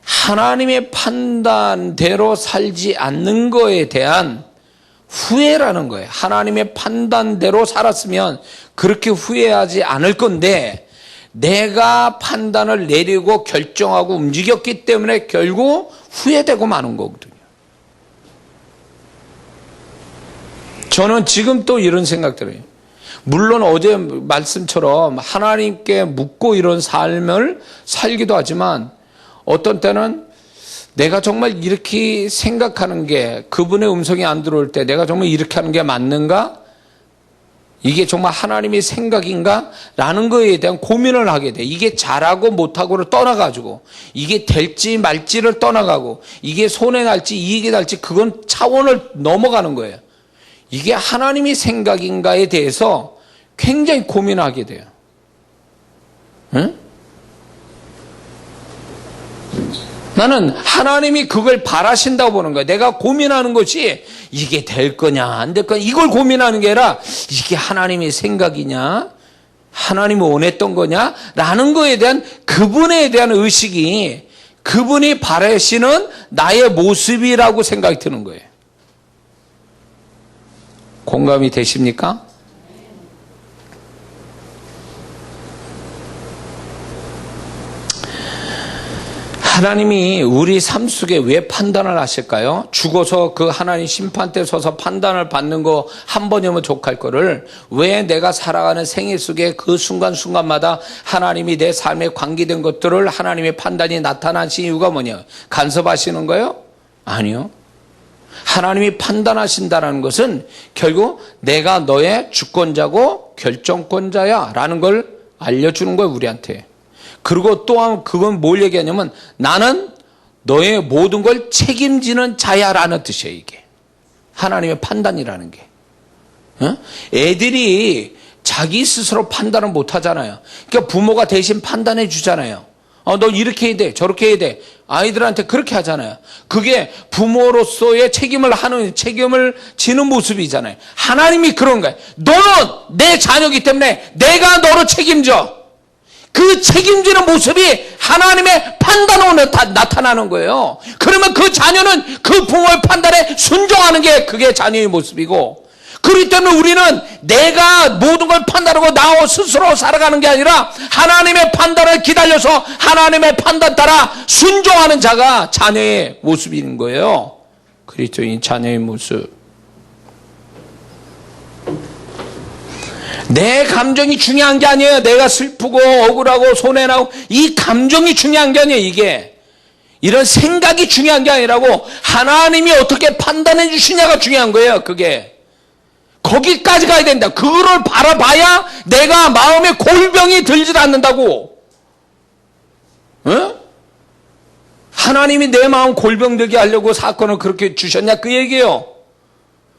하나님의 판단대로 살지 않는 거에 대한 후회라는 거예요. 하나님의 판단대로 살았으면 그렇게 후회하지 않을 건데, 내가 판단을 내리고 결정하고 움직였기 때문에 결국 후회되고 마는 거거든요. 저는 지금 또 이런 생각 들어요. 물론 어제 말씀처럼 하나님께 묻고 이런 삶을 살기도 하지만, 어떤 때는 내가 정말 이렇게 생각하는 게, 그분의 음성이 안 들어올 때 내가 정말 이렇게 하는 게 맞는가? 이게 정말 하나님의 생각인가? 라는 거에 대한 고민을 하게 돼. 이게 잘하고 못하고를 떠나가지고, 이게 될지 말지를 떠나가고, 이게 손해 날지 이익이 날지 그건 차원을 넘어가는 거예요. 이게 하나님의 생각인가에 대해서 굉장히 고민하게 돼요. 응? 나는 하나님이 그걸 바라신다고 보는 거야. 내가 고민하는 것이 이게 될 거냐 안 될 거냐 이걸 고민하는 게 아니라, 이게 하나님의 생각이냐, 하나님이 원했던 거냐 라는 거에 대한 그분에 대한 의식이 그분이 바라시는 나의 모습이라고 생각이 드는 거예요. 공감이 되십니까? 하나님이 우리 삶 속에 왜 판단을 하실까요? 죽어서 그 하나님 심판대 서서 판단을 받는 거 한 번이면 족할 거를, 왜 내가 살아가는 생애 속에 그 순간순간마다 하나님이 내 삶에 관계된 것들을 하나님의 판단이 나타나신 이유가 뭐냐? 간섭하시는 거예요? 아니요. 하나님이 판단하신다는 것은 결국 내가 너의 주권자고 결정권자야 라는 걸 알려주는 거예요, 우리한테. 그리고 또한 그건 뭘 얘기하냐면, 나는 너의 모든 걸 책임지는 자야라는 뜻이에요. 이게 하나님의 판단이라는 게. 애들이 자기 스스로 판단을 못 하잖아요. 그러니까 부모가 대신 판단해 주잖아요. 너 이렇게 해야 돼, 저렇게 해야 돼. 아이들한테 그렇게 하잖아요. 그게 부모로서의 책임을 지는 모습이잖아요. 하나님이 그런 거예요. 너는 내 자녀이기 때문에 내가 너를 책임져. 그 책임지는 모습이 하나님의 판단으로 나타나는 거예요. 그러면 그 자녀는 그 부모의 판단에 순종하는 게 그게 자녀의 모습이고, 그렇기 때문에 우리는 내가 모든 걸 판단하고 나 스스로 살아가는 게 아니라 하나님의 판단을 기다려서 하나님의 판단 따라 순종하는 자가 자녀의 모습인 거예요. 그리스도인 자녀의 모습. 내 감정이 중요한 게 아니에요. 내가 슬프고 억울하고 손해나고 이 감정이 중요한 게 아니에요. 이게 이런 생각이 중요한 게 아니라고 하나님이 어떻게 판단해 주시냐가 중요한 거예요. 그게 거기까지 가야 된다. 그거를 바라봐야 내가 마음에 골병이 들질 않는다고. 어? 하나님이 내 마음 골병 들게 하려고 사건을 그렇게 주셨냐 그 얘기예요.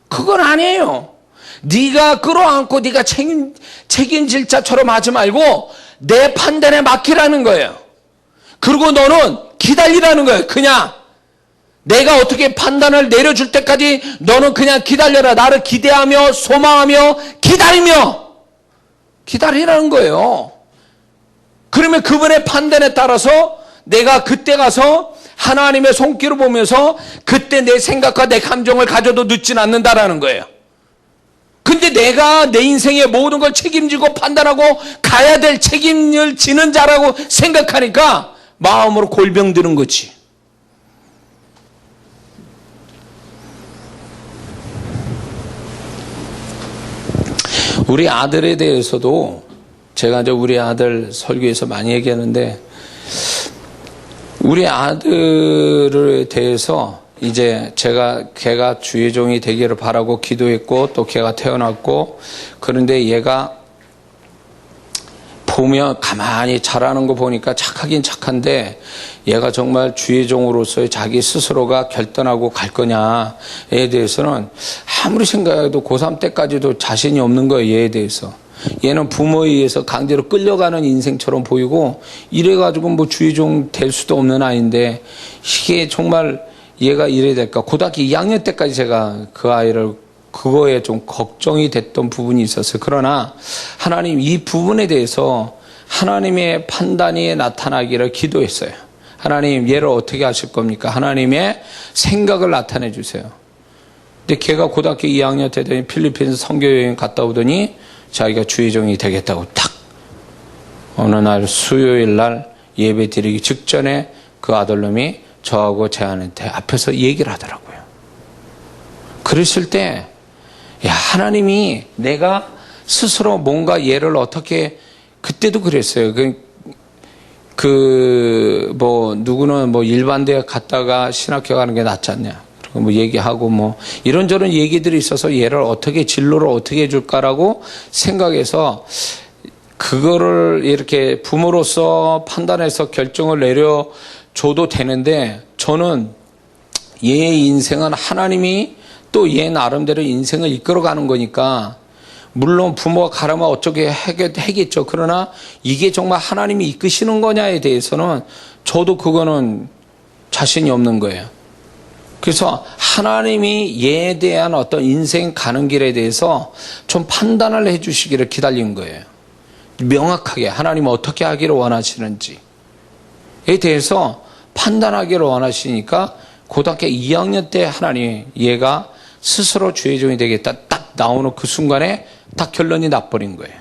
그건 아니에요. 네가 끌어안고 네가 책임질 자처럼 하지 말고 내 판단에 맡기라는 거예요. 그리고 너는 기다리라는 거예요. 그냥 내가 어떻게 판단을 내려줄 때까지 너는 그냥 기다려라. 나를 기대하며 소망하며 기다리라는 거예요. 그러면 그분의 판단에 따라서 내가 그때 가서 하나님의 손길을 보면서 그때 내 생각과 내 감정을 가져도 늦진 않는다라는 거예요. 근데 내가 내 인생의 모든 걸 책임지고 판단하고 가야 될 책임을 지는 자라고 생각하니까 마음으로 골병 드는 거지. 우리 아들에 대해서도 제가 이제 우리 아들 설교에서 많이 얘기하는데, 우리 아들에 대해서 이제 걔가 주의 종이 되기를 바라고 기도했고, 또 걔가 태어났고, 그런데 얘가 보면 가만히 자라는 거 보니까 착하긴 착한데, 얘가 정말 주의 종으로서의 자기 스스로가 결단하고 갈 거냐에 대해서는 아무리 생각해도 고3 때까지도 자신이 없는 거예요. 얘에 대해서. 얘는 부모에 의해서 강제로 끌려가는 인생처럼 보이고, 이래가지고 뭐 주의 종 될 수도 없는 아이인데, 이게 정말 얘가 이래야 될까? 고등학교 2학년 때까지 제가 그 아이를 그거에 좀 걱정이 됐던 부분이 있었어요. 그러나 하나님 이 부분에 대해서 하나님의 판단이 나타나기를 기도했어요. 하나님 얘를 어떻게 하실 겁니까? 하나님의 생각을 나타내 주세요. 근데 걔가 고등학교 2학년 때 되니 필리핀 선교여행 갔다 오더니 자기가 주의 종이 되겠다고 탁 어느 날 수요일 날 예배 드리기 직전에 그 아들놈이 저하고 제한테 앞에서 얘기를 하더라고요. 그랬을 때, 야, 하나님이 내가 스스로 뭔가 얘를 어떻게, 그때도 그랬어요. 누구는 일반대학 갔다가 신학교 가는 게 낫지 않냐. 그리고 얘기하고 이런저런 얘기들이 있어서 얘를 어떻게 진로를 어떻게 해줄까라고 생각해서 그거를 이렇게 부모로서 판단해서 결정을 내려줘도 되는데, 저는 얘의 인생은 하나님이 또 얘 나름대로 인생을 이끌어가는 거니까, 물론 부모가 가라면 어쩌게 하겠죠. 그러나 이게 정말 하나님이 이끄시는 거냐에 대해서는 저도 그거는 자신이 없는 거예요. 그래서 하나님이 얘에 대한 어떤 인생 가는 길에 대해서 좀 판단을 해 주시기를 기다린 거예요. 명확하게 하나님은 어떻게 하기를 원하시는지에 대해서 판단하기를 원하시니까 고등학교 2학년 때 하나님 얘가 스스로 주의 종이 되겠다 딱 나오는 그 순간에 딱 결론이 나버린 거예요.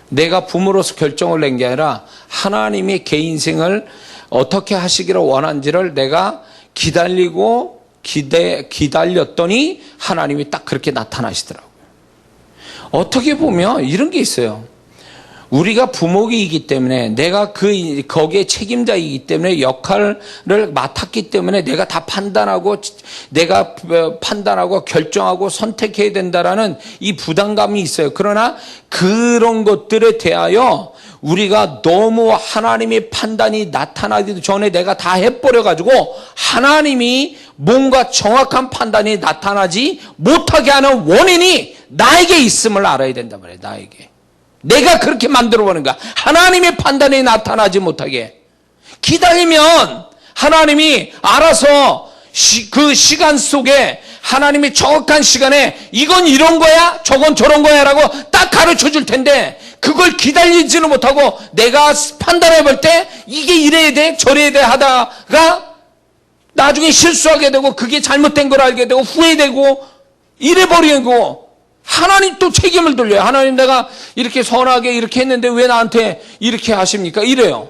내가 부모로서 결정을 낸 게 아니라 하나님이 걔 인생을 어떻게 하시기를 원한지를 내가 기다렸더니 하나님이 딱 그렇게 나타나시더라고요. 어떻게 보면 이런 게 있어요. 우리가 부모이기 때문에 내가 거기에 책임자이기 때문에 역할을 맡았기 때문에 내가 다 판단하고 결정하고 선택해야 된다라는 이 부담감이 있어요. 그러나 그런 것들에 대하여 우리가 너무 하나님의 판단이 나타나기도 전에 내가 다 해버려가지고 하나님이 뭔가 정확한 판단이 나타나지 못하게 하는 원인이 나에게 있음을 알아야 된단 말이에요. 나에게. 내가 그렇게 만들어버린 거야. 하나님의 판단이 나타나지 못하게. 기다리면 하나님이 알아서 그 시간 속에 하나님이 정확한 시간에 이건 이런 거야 저건 저런 거야 라고 딱 가르쳐 줄 텐데, 그걸 기다리지는 못하고 내가 판단해 볼 때 이게 이래야 돼 저래야 돼 하다가 나중에 실수하게 되고 그게 잘못된 걸 알게 되고 후회되고 이래버리는 거. 하나님 또 책임을 돌려요. 하나님 내가 이렇게 선하게 이렇게 했는데 왜 나한테 이렇게 하십니까? 이래요.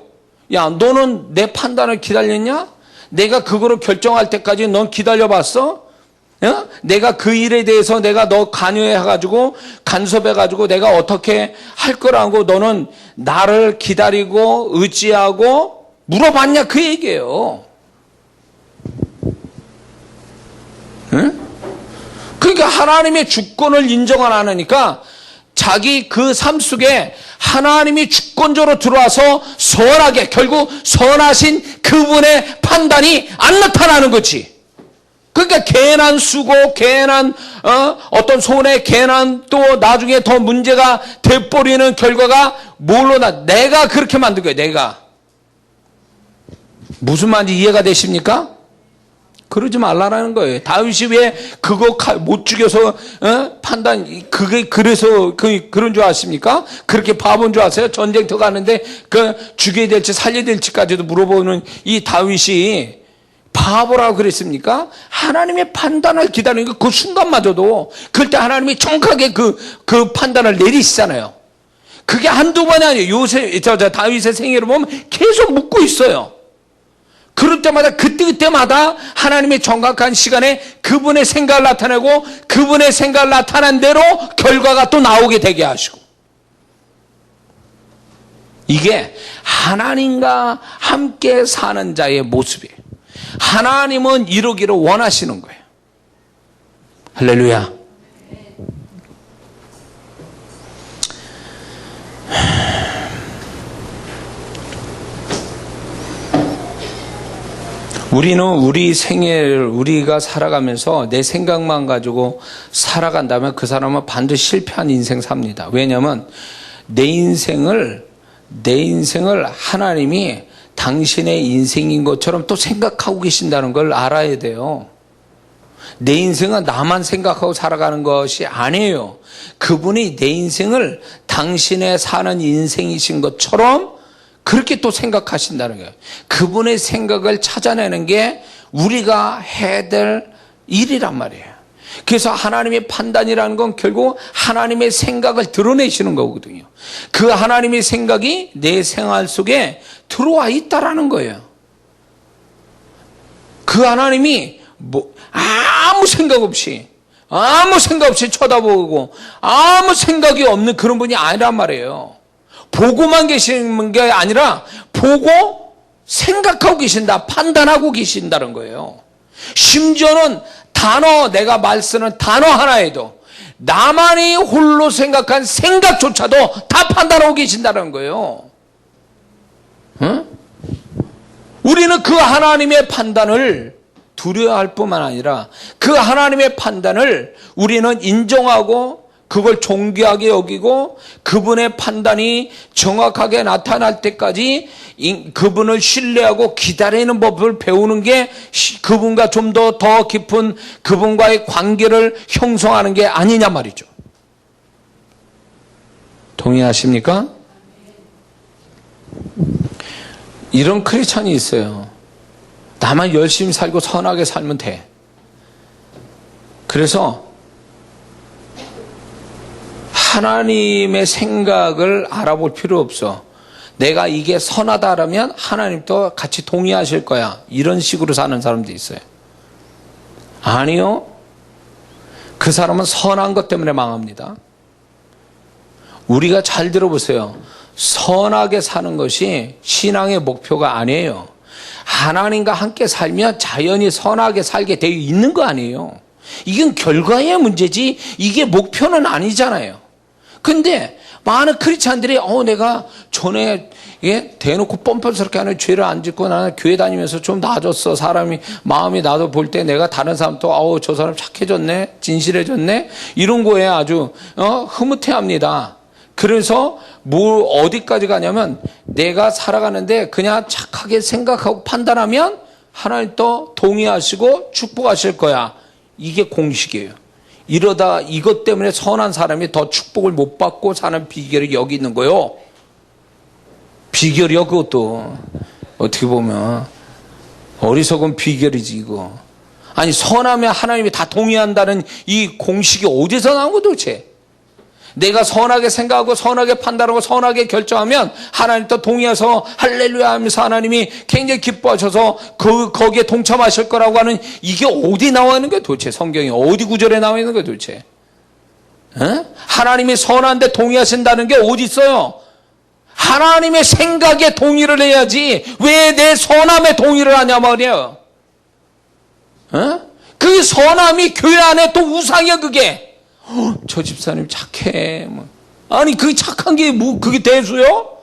야, 너는 내 판단을 기다렸냐? 내가 그거를 결정할 때까지 넌 기다려봤어? 어? 내가 그 일에 대해서 내가 너 관여해가지고 간섭해가지고 내가 어떻게 할 거라고 너는 나를 기다리고 의지하고 물어봤냐? 그 얘기예요. 응? 그러니까 하나님의 주권을 인정 안 하니까 자기 그 삶 속에 하나님이 주권적으로 들어와서 선하게 결국 선하신 그분의 판단이 안 나타나는 거지. 그러니까 괜한 수고, 괜한 어떤 손해, 괜한 또 나중에 더 문제가 돼버리는 결과가 뭘로 내가 그렇게 만든 거예요. 내가. 무슨 말인지 이해가 되십니까? 그러지 말라라는 거예요. 다윗이 왜 그거 못 죽여서 판단 그게 그래서 그런 줄 아십니까? 그렇게 바본 줄 아세요? 전쟁터 가는데 그 죽여야 될지 살려야 될지까지도 물어보는 이 다윗이 바보라고 그랬습니까? 하나님의 판단을 기다리는 그 순간마저도 그럴 때 하나님이 정확하게 그 판단을 내리시잖아요. 그게 한두 번이 아니에요. 다윗의 생애를 보면 계속 묻고 있어요. 그럴 때마다 그때마다 하나님의 정확한 시간에 그분의 생각을 나타내고 그분의 생각을 나타난 대로 결과가 또 나오게 되게 하시고, 이게 하나님과 함께 사는 자의 모습이에요. 하나님은 이루기를 원하시는 거예요. 할렐루야. 우리는 우리 생애를 우리가 살아가면서 내 생각만 가지고 살아간다면 그 사람은 반드시 실패한 인생 삽니다. 왜냐하면 내 인생을 하나님이 당신의 인생인 것처럼 또 생각하고 계신다는 걸 알아야 돼요. 내 인생은 나만 생각하고 살아가는 것이 아니에요. 그분이 내 인생을 당신의 사는 인생이신 것처럼 그렇게 또 생각하신다는 거예요. 그분의 생각을 찾아내는 게 우리가 해야 될 일이란 말이에요. 그래서 하나님의 판단이라는 건 결국 하나님의 생각을 드러내시는 거거든요. 그 하나님의 생각이 내 생활 속에 들어와 있다라는 거예요. 그 하나님이 아무 생각 없이 쳐다보고 아무 생각이 없는 그런 분이 아니란 말이에요. 보고만 계시는 게 아니라 보고 생각하고 계신다, 판단하고 계신다는 거예요. 심지어는 내가 말 쓰는 단어 하나에도 나만이 홀로 생각한 생각조차도 다 판단하고 계신다는 거예요. 응? 우리는 그 하나님의 판단을 두려워할 뿐만 아니라 그 하나님의 판단을 우리는 인정하고 그걸 존귀하게 여기고 그분의 판단이 정확하게 나타날 때까지 그분을 신뢰하고 기다리는 법을 배우는 게 그분과 좀 더 깊은 그분과의 관계를 형성하는 게 아니냐 말이죠. 동의하십니까? 이런 크리스찬이 있어요. 나만 열심히 살고 선하게 살면 돼. 그래서 하나님의 생각을 알아볼 필요 없어. 내가 이게 선하다라면 하나님도 같이 동의하실 거야. 이런 식으로 사는 사람도 있어요. 아니요. 그 사람은 선한 것 때문에 망합니다. 우리가 잘 들어보세요. 선하게 사는 것이 신앙의 목표가 아니에요. 하나님과 함께 살면 자연히 선하게 살게 되어 있는 거 아니에요. 이건 결과의 문제지 이게 목표는 아니잖아요. 근데 많은 크리스찬들이 내가 전에 대놓고 뻔뻔스럽게 하는 죄를 안 짓고 나는 교회 다니면서 좀 나아졌어. 사람이 마음이 나도 볼 때 내가 다른 사람도 저 사람 착해졌네, 진실해졌네, 이런 거에 아주 흐뭇해합니다. 그래서 어디까지 가냐면 내가 살아가는데 그냥 착하게 생각하고 판단하면 하나님 또 동의하시고 축복하실 거야. 이게 공식이에요. 이러다 이것 때문에 선한 사람이 더 축복을 못 받고 사는 비결이 여기 있는 거요. 비결이요, 그것도. 어떻게 보면 어리석은 비결이지 이거. 아니 선하면 하나님이 다 동의한다는 이 공식이 어디서 나온 거 도대체? 내가 선하게 생각하고 선하게 판단하고 선하게 결정하면 하나님도 동의해서 할렐루야 하면서 하나님이 굉장히 기뻐하셔서 거기에 동참하실 거라고 하는 이게 어디 나와 있는 거야 도대체? 성경이 어디 구절에 나와 있는 거야 도대체? 에? 하나님이 선한데 동의하신다는 게 어디 있어요? 하나님의 생각에 동의를 해야지 왜 내 선함에 동의를 하냐 말이야. 그 선함이 교회 안에 또 우상이야 그게. 저 집사님 착해. 아니 그 착한 게 뭐 그게 대수요?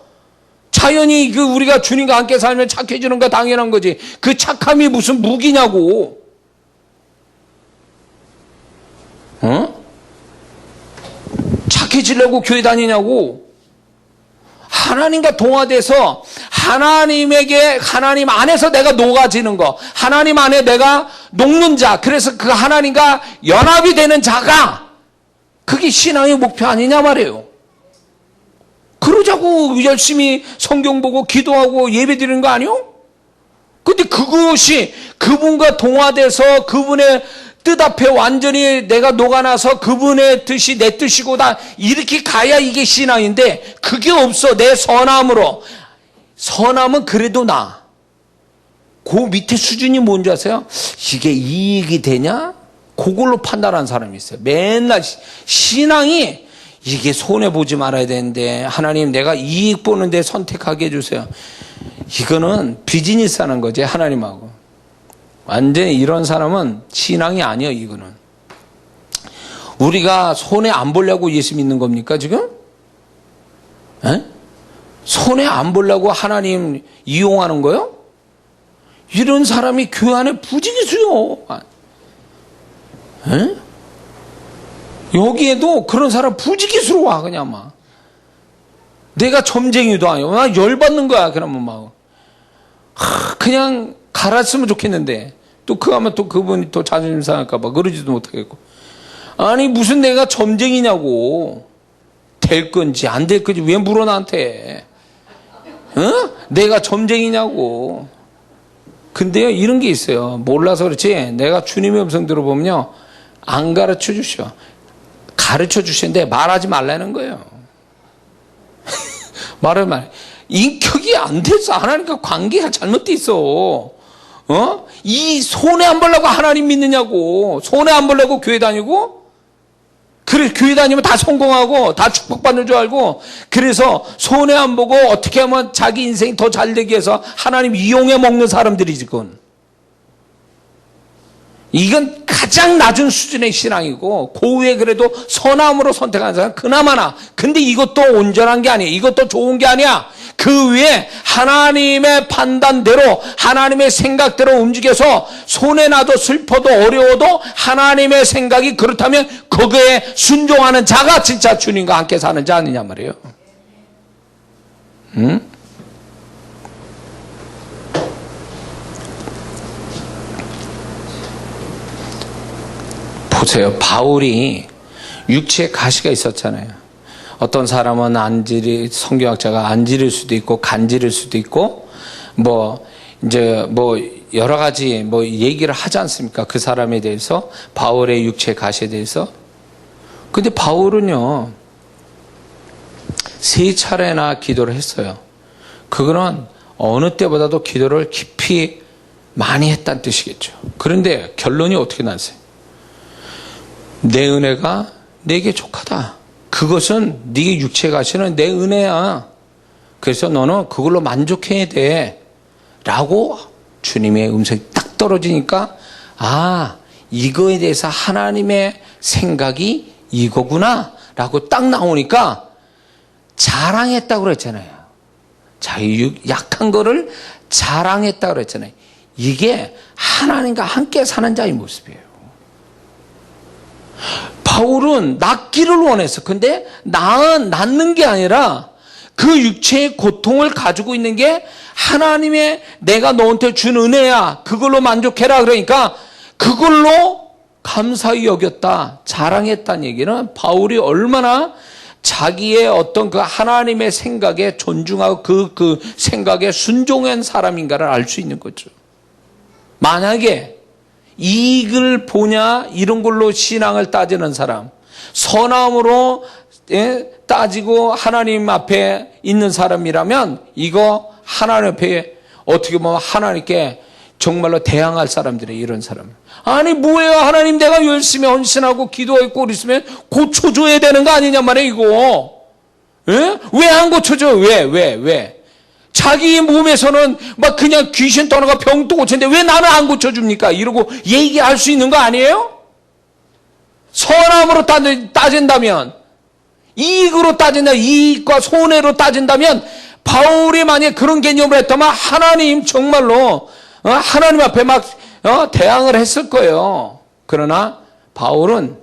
자연히 그 우리가 주님과 함께 살면 착해지는 거 당연한 거지. 그 착함이 무슨 무기냐고. 착해지려고 교회 다니냐고. 하나님과 동화돼서 하나님 안에서 내가 녹아지는 거, 하나님 안에 내가 녹는 자, 그래서 그 하나님과 연합이 되는 자가 그게 신앙의 목표 아니냐 말이에요. 그러자고 열심히 성경 보고 기도하고 예배 드리는 거 아니요? 근데 그것이 그분과 동화돼서 그분의 뜻 앞에 완전히 내가 녹아나서 그분의 뜻이 내 뜻이고 다 이렇게 가야 이게 신앙인데 그게 없어. 내 선함으로. 선함은 그래도 나. 그 밑에 수준이 뭔지 아세요? 이게 이익이 되냐? 그걸로 판단하는 사람이 있어요. 맨날 신앙이 이게 손해보지 말아야 되는데 하나님 내가 이익 보는데 선택하게 해주세요. 이거는 비즈니스 하는 거지 하나님하고. 완전히 이런 사람은 신앙이 아니에요. 이거는 우리가 손해 안 보려고 예수 믿는 겁니까 지금? 에? 손해 안 보려고 하나님 이용하는 거요? 이런 사람이 교회 안에 부지기수요. 에? 여기에도 그런 사람 부지기수로 와 그냥 막. 내가 점쟁이도 아니고 막 열받는 거야. 그러면 막 그냥 갈았으면 좋겠는데 또 그 하면 또 그분이 또 자존심 상할까 봐 그러지도 못하겠고. 아니 무슨 내가 점쟁이냐고. 될 건지 안 될 건지 왜 물어 나한테. 내가 점쟁이냐고. 근데요 이런 게 있어요. 몰라서 그렇지 내가 주님의 음성 들어보면요 안 가르쳐 주셔. 가르쳐 주시는데 말하지 말라는 거예요. 말을 말. 인격이 안 돼서 하나님과 관계가 잘못돼 있어. 이 손해 안 보려고 하나님 믿느냐고. 손해 안 보려고 교회 다니고. 그래 교회 다니면 다 성공하고 다 축복받는 줄 알고 그래서 손해 안 보고 어떻게 하면 자기 인생이 더 잘 되기 위해서 하나님 이용해 먹는 사람들이지 그건. 이건 가장 낮은 수준의 신앙이고 그 위에 그래도 선함으로 선택하는 사람 그나마나. 근데 이것도 온전한 게 아니야. 이것도 좋은 게 아니야. 그 위에 하나님의 판단대로 하나님의 생각대로 움직여서 손해나도 슬퍼도 어려워도 하나님의 생각이 그렇다면 거기에 순종하는 자가 진짜 주님과 함께 사는 자 아니냐 말이에요. 응? 보세요. 바울이 육체에 가시가 있었잖아요. 어떤 사람은 성경학자가 안지릴 수도 있고 간지릴 수도 있고 여러 가지 얘기를 하지 않습니까? 그 사람에 대해서 바울의 육체 가시에 대해서. 근데 바울은요 3차례나 기도를 했어요. 그거는 어느 때보다도 기도를 깊이 많이 했다는 뜻이겠죠. 그런데 결론이 어떻게 났어요? 내 은혜가 내게 족하다. 그것은 네 육체 가시는 내 은혜야. 그래서 너는 그걸로 만족해야 돼. 라고 주님의 음성이 딱 떨어지니까 이거에 대해서 하나님의 생각이 이거구나 라고 딱 나오니까 자랑했다고 그랬잖아요. 자기 약한 거를 자랑했다고 그랬잖아요. 이게 하나님과 함께 사는 자의 모습이에요. 바울은 낫기를 원했어. 근데 낫는 게 아니라 그 육체의 고통을 가지고 있는 게 하나님의 내가 너한테 준 은혜야. 그걸로 만족해라. 그러니까 그걸로 감사히 여겼다, 자랑했다는 얘기는 바울이 얼마나 자기의 어떤 그 하나님의 생각에 존중하고 그 생각에 순종한 사람인가를 알 수 있는 거죠. 만약에 이익을 보냐 이런 걸로 신앙을 따지는 사람, 선함으로 따지고 하나님 앞에 있는 사람이라면 이거 하나님 앞에 어떻게 보면 하나님께 정말로 대항할 사람들이에요. 이런 사람. 아니 뭐예요, 하나님 내가 열심히 헌신하고 기도하고 그랬으면 고쳐줘야 되는 거 아니냐 말이에요 이거. 왜 안 고쳐줘? 왜? 자기 몸에서는 막 그냥 귀신 떠나가 병도 고쳤는데 왜 나는 안 고쳐줍니까? 이러고 얘기할 수 있는 거 아니에요? 선함으로 따진다면, 이익으로 따진다면, 이익과 손해로 따진다면 바울이 만약에 그런 개념을 했다면 하나님 정말로 하나님 앞에 막 대항을 했을 거예요. 그러나 바울은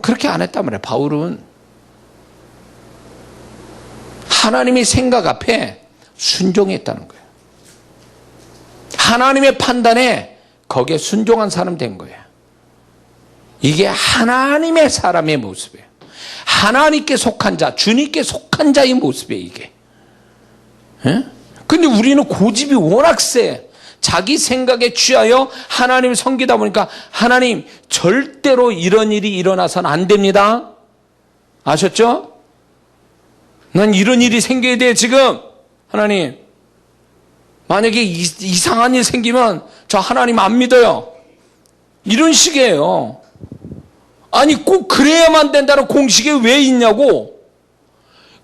그렇게 안 했단 말이에요. 바울은 하나님의 생각 앞에 순종했다는 거예요. 하나님의 판단에 거기에 순종한 사람 된 거예요. 이게 하나님의 사람의 모습이에요. 하나님께 속한 자, 주님께 속한 자의 모습이에요, 이게. 근데 우리는 고집이 워낙 세. 자기 생각에 취하여 하나님을 섬기다 보니까 하나님 절대로 이런 일이 일어나서는 안 됩니다. 아셨죠? 난 이런 일이 생겨야 돼 지금. 하나님 만약에 이상한 일 생기면 저 하나님 안 믿어요. 이런 식이에요. 아니 꼭 그래야만 된다는 공식이 왜 있냐고.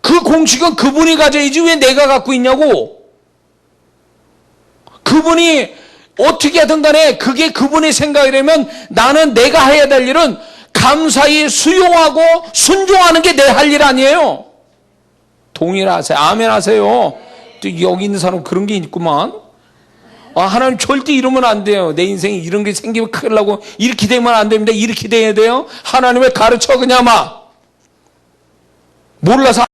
그 공식은 그분이 가져야지 왜 내가 갖고 있냐고. 그분이 어떻게 하든 간에 그게 그분의 생각이라면 나는 내가 해야 될 일은 감사히 수용하고 순종하는 게 내 할 일 아니에요. 동일하세요? 아멘 하세요. 또 여기 있는 사람 그런 게 있구만. 하나님 절대 이러면 안 돼요. 내 인생에 이런 게 생기면 큰일 나고 이렇게 되면 안 됩니다. 이렇게 돼야 돼요. 하나님을 가르쳐 그냥 막. 몰라서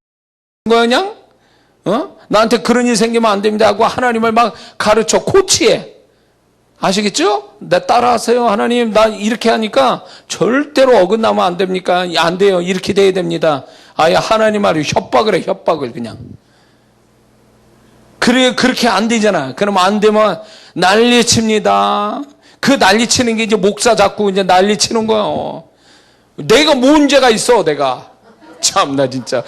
거야 그냥? 나한테 그런 일 생기면 안 됩니다 하고 하나님을 막 가르쳐 코치해. 아시겠죠? 나 따라하세요. 하나님 나 이렇게 하니까 절대로 어긋나면 안 됩니까? 안 돼요. 이렇게 돼야 됩니다. 아예 하나님 말이 협박을 해. 협박을 그냥. 그래 그렇게 안 되잖아. 그럼 안 되면 난리칩니다. 그 난리치는 게 이제 목사 잡고 이제 난리치는 거예요. 내가 문제가 있어. 내가 참나 진짜.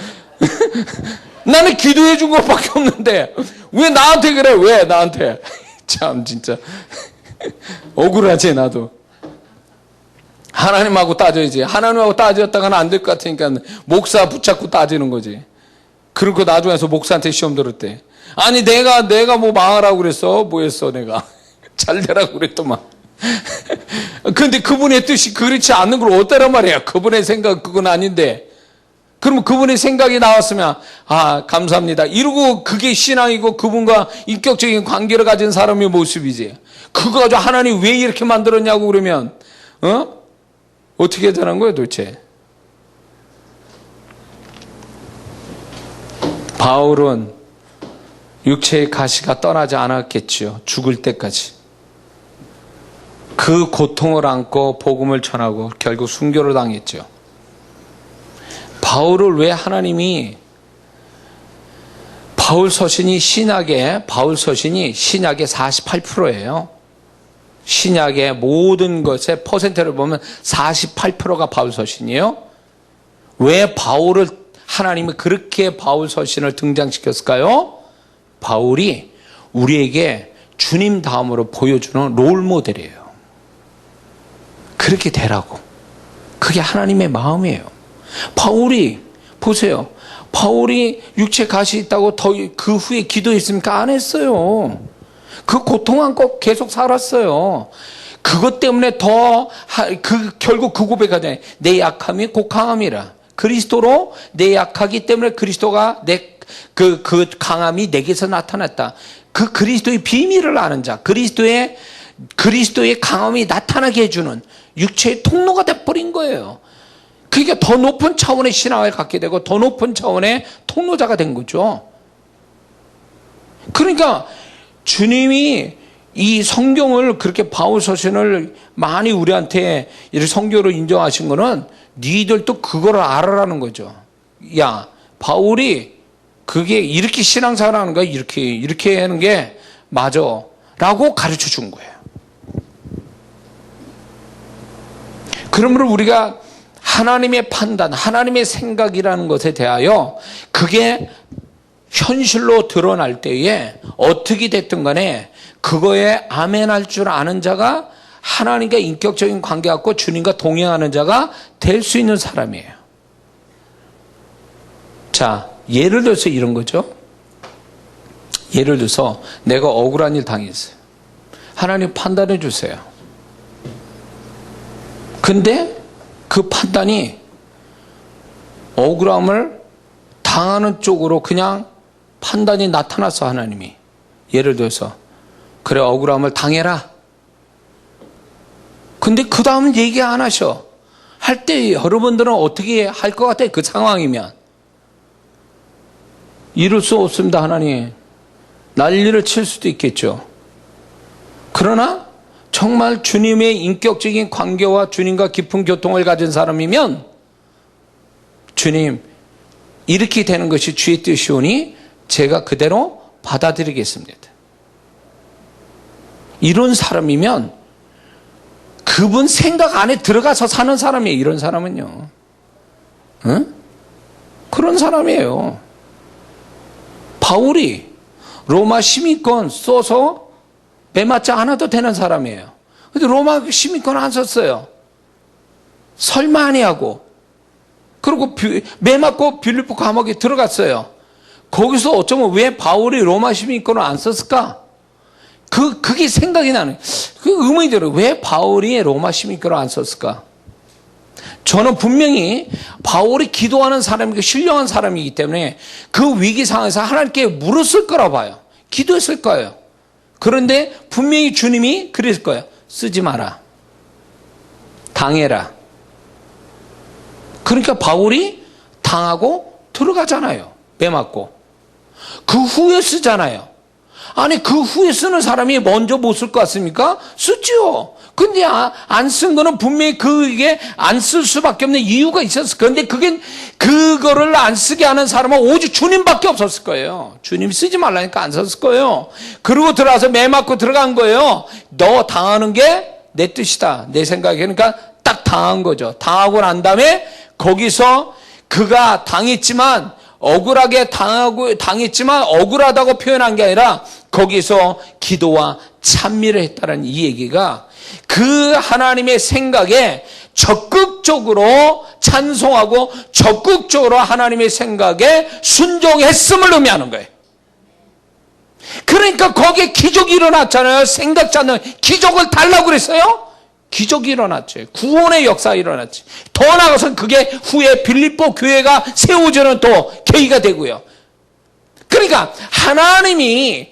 나는 기도해 준 것밖에 없는데 왜 나한테 그래? 왜 나한테? 참 진짜 억울하지 나도. 하나님하고 따져야지. 하나님하고 따졌다가는 안 될 것 같으니까 목사 붙잡고 따지는 거지. 그리고 나중에서 목사한테 시험 들었대. 아니 내가 뭐 망하라고 그랬어? 뭐 했어 내가? 잘 되라고 그랬더만. 근데 그분의 뜻이 그렇지 않는 걸 어때란 말이야. 그분의 생각 그건 아닌데. 그러면 그분의 생각이 나왔으면 감사합니다 이러고 그게 신앙이고 그분과 인격적인 관계를 가진 사람의 모습이지. 그거 가지고 하나님 왜 이렇게 만들었냐고 그러면 어떻게 되는 거예요 도대체. 바울은 육체의 가시가 떠나지 않았겠지요. 죽을 때까지 그 고통을 안고 복음을 전하고 결국 순교를 당했죠. 바울을 왜 하나님이 바울 서신이 신약의 48%예요. 신약의 모든 것의 퍼센트를 보면 48%가 바울 서신이에요. 왜 바울을 하나님이 그렇게 바울 서신을 등장시켰을까요? 바울이 우리에게 주님 다음으로 보여주는 롤 모델이에요. 그렇게 되라고. 그게 하나님의 마음이에요. 바울이 보세요. 바울이 육체 가시 있다고 더 그 후에 기도했습니까? 안 했어요. 그 고통 안고 계속 살았어요. 그것 때문에 결국 그 고백하잖아요. 내 약함이 곧 강함이라. 그리스도로 내 약하기 때문에 그리스도가 그 강함이 내게서 나타났다. 그 그리스도의 비밀을 아는 자, 그리스도의 강함이 나타나게 해주는 육체의 통로가 돼버린 거예요. 그러니까 더 높은 차원의 신앙을 갖게 되고 더 높은 차원의 통로자가 된 거죠. 그러니까 주님이 이 성경을 그렇게 바울 서신을 많이 우리한테 이렇게 성경으로 인정하신 거는 니들도 그걸 알아라는 거죠. 야, 바울이 그게 이렇게 신앙생활 하는 거야. 이렇게 하는 게 맞아. 라고 가르쳐 준 거예요. 그러므로 우리가 하나님의 판단, 하나님의 생각이라는 것에 대하여 그게 현실로 드러날 때에 어떻게 됐든 간에 그거에 아멘할 줄 아는 자가 하나님과 인격적인 관계 갖고 주님과 동행하는 자가 될 수 있는 사람이에요. 자, 예를 들어서 이런 거죠. 예를 들어서 내가 억울한 일 당했어요. 하나님 판단해 주세요. 근데 그 판단이 억울함을 당하는 쪽으로 그냥 판단이 나타났어, 하나님이. 예를 들어서 그래, 억울함을 당해라. 근데 그 다음은 얘기 안 하셔. 할 때 여러분들은 어떻게 할 것 같아요? 그 상황이면. 이럴 수 없습니다, 하나님. 난리를 칠 수도 있겠죠. 그러나 정말 주님의 인격적인 관계와 주님과 깊은 교통을 가진 사람이면 주님, 이렇게 되는 것이 주의 뜻이오니 제가 그대로 받아들이겠습니다. 이런 사람이면 그분 생각 안에 들어가서 사는 사람이에요. 이런 사람은요. 응? 그런 사람이에요. 바울이 로마 시민권 써서 매 맞지 않아도 되는 사람이에요. 근데 로마 시민권 안 썼어요. 설마 아니하고. 그리고 매 맞고 빌립보 감옥에 들어갔어요. 거기서 어쩌면 왜 바울이 로마 시민권을 안 썼을까? 그게 생각이 나는, 그 의문이 들어요. 왜 바울이 로마 시민권을 안 썼을까? 저는 분명히 바울이 기도하는 사람이고 신령한 사람이기 때문에 그 위기 상황에서 하나님께 물었을 거라 봐요. 기도했을 거예요. 그런데 분명히 주님이 그랬을 거예요. 쓰지 마라. 당해라. 그러니까 바울이 당하고 들어가잖아요. 매 맞고. 그 후에 쓰잖아요. 아니, 그 후에 쓰는 사람이 먼저 못 쓸 것 같습니까? 쓰죠. 근데 안 쓴 거는 분명히 그게 안 쓸 수밖에 없는 이유가 있었을 거예요. 근데 그거를 안 쓰게 하는 사람은 오직 주님밖에 없었을 거예요. 주님 쓰지 말라니까 안 썼을 거예요. 그러고 들어와서 매 맞고 들어간 거예요. 너 당하는 게 내 뜻이다. 내 생각에. 그러니까 딱 당한 거죠. 당하고 난 다음에 거기서 그가 당했지만 억울하게 당했지만 억울하다고 표현한 게 아니라 거기서 기도와 찬미를 했다는 이 얘기가 그 하나님의 생각에 적극적으로 찬송하고 적극적으로 하나님의 생각에 순종했음을 의미하는 거예요. 그러니까 거기에 기적이 일어났잖아요. 생각지 않는 기적을 달라고 그랬어요. 기적이 일어났죠. 구원의 역사가 일어났지. 더 나아가서 그게 후에 빌립보 교회가 세워지는 또 계기가 되고요. 그러니까 하나님의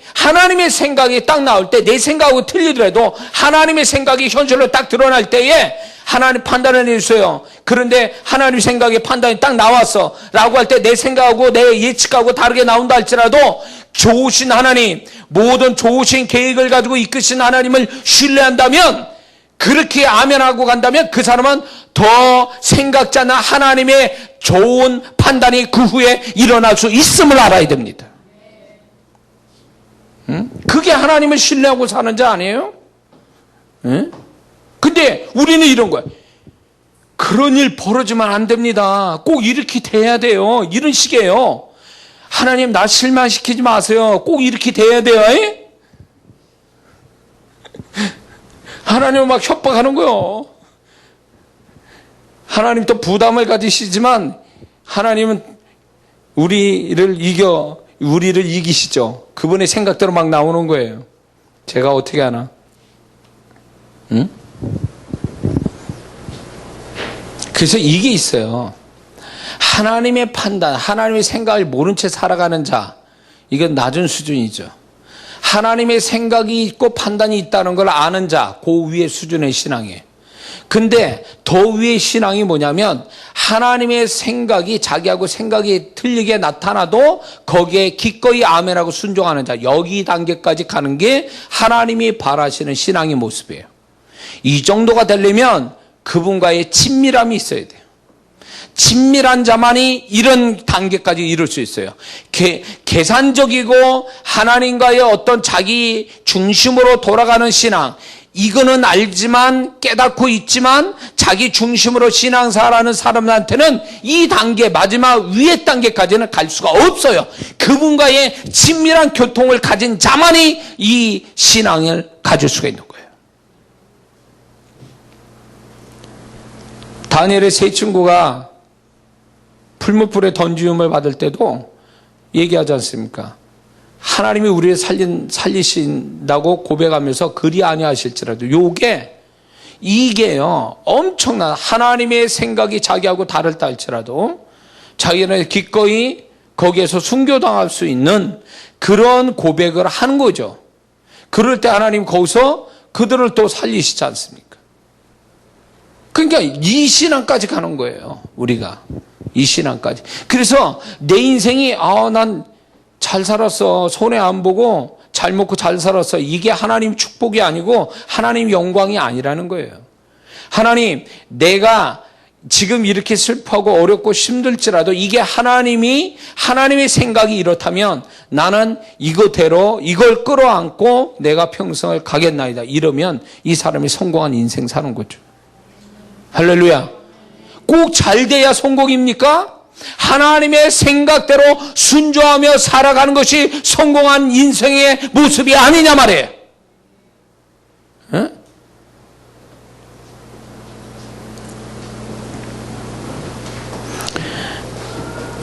생각이 딱 나올 때 내 생각하고 틀리더라도 하나님의 생각이 현실로 딱 드러날 때에 하나님 판단을 해주세요. 그런데 하나님 생각의 판단이 딱 나왔어 라고 할 때 내 생각하고 내 예측하고 다르게 나온다 할지라도 좋으신 하나님, 모든 좋으신 계획을 가지고 이끄신 하나님을 신뢰한다면, 그렇게 아멘하고 간다면 그 사람은 더 생각지 않는 하나님의 좋은 판단이 그 후에 일어날 수 있음을 알아야 됩니다. 그게 하나님을 신뢰하고 사는 자 아니에요? 근데 우리는 이런 거야. 그런 일 벌어지면 안 됩니다. 꼭 이렇게 돼야 돼요. 이런 식이에요. 하나님 나 실망시키지 마세요. 꼭 이렇게 돼야 돼요. 하나님은 막 협박하는 거요. 하나님 또 부담을 가지시지만 하나님은 우리를 이기시죠. 그분의 생각대로 막 나오는 거예요. 제가 어떻게 하나? 응? 그래서 이게 있어요. 하나님의 판단, 하나님의 생각을 모른 채 살아가는 자, 이건 낮은 수준이죠. 하나님의 생각이 있고 판단이 있다는 걸 아는 자, 그 위의 수준의 신앙이에요. 근데 더 위의 신앙이 뭐냐면 하나님의 생각이 자기하고 생각이 틀리게 나타나도 거기에 기꺼이 아멘하고 순종하는 자, 여기 단계까지 가는 게 하나님이 바라시는 신앙의 모습이에요. 이 정도가 되려면 그분과의 친밀함이 있어야 돼요. 친밀한 자만이 이런 단계까지 이룰 수 있어요. 계산적이고 하나님과의 어떤 자기 중심으로 돌아가는 신앙, 이거는 알지만 깨닫고 있지만 자기 중심으로 신앙사라는 사람한테는 이 단계 마지막 위의 단계까지는 갈 수가 없어요. 그분과의 친밀한 교통을 가진 자만이 이 신앙을 가질 수가 있는 거예요. 다니엘의 세 친구가 풀무불에 던지움을 받을 때도 얘기하지 않습니까? 하나님이 우리를 살리신다고 고백하면서 그리 아니하실지라도 이게요 엄청난 하나님의 생각이 자기하고 다르다 할지라도 자기는 기꺼이 거기에서 순교당할 수 있는 그런 고백을 하는 거죠. 그럴 때 하나님 거기서 그들을 또 살리시지 않습니까? 그러니까 이 신앙까지 가는 거예요. 우리가 이 신앙까지. 그래서 내 인생이 난 잘 살았어, 손해 안 보고 잘 먹고 잘 살았어, 이게 하나님 축복이 아니고 하나님 영광이 아니라는 거예요. 하나님, 내가 지금 이렇게 슬퍼하고 어렵고 힘들지라도 이게 하나님의 생각이 이렇다면 나는 이거대로 이걸 끌어안고 내가 평생을 가겠나이다, 이러면 이 사람이 성공한 인생 사는 거죠. 할렐루야. 꼭 잘 돼야 성공입니까? 하나님의 생각대로 순종하며 살아가는 것이 성공한 인생의 모습이 아니냐 말이에요. 에?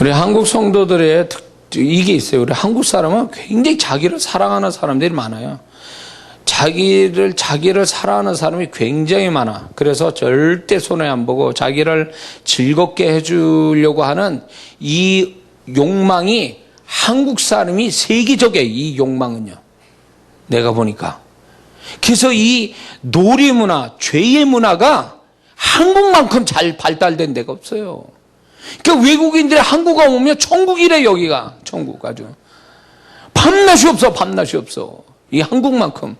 우리 한국 성도들의 이게 있어요. 우리 한국 사람은 굉장히 자기를 사랑하는 사람들이 많아요. 자기를 사랑하는 사람이 굉장히 많아. 그래서 절대 손해 안 보고 자기를 즐겁게 해주려고 하는 이 욕망이 한국 사람이 세계적이에요. 이 욕망은요. 내가 보니까. 그래서 이 놀이 문화, 죄의 문화가 한국만큼 잘 발달된 데가 없어요. 그러니까 외국인들이 한국에 오면 천국이래. 여기가 천국 아주. 밤낮이 없어. 이 한국만큼.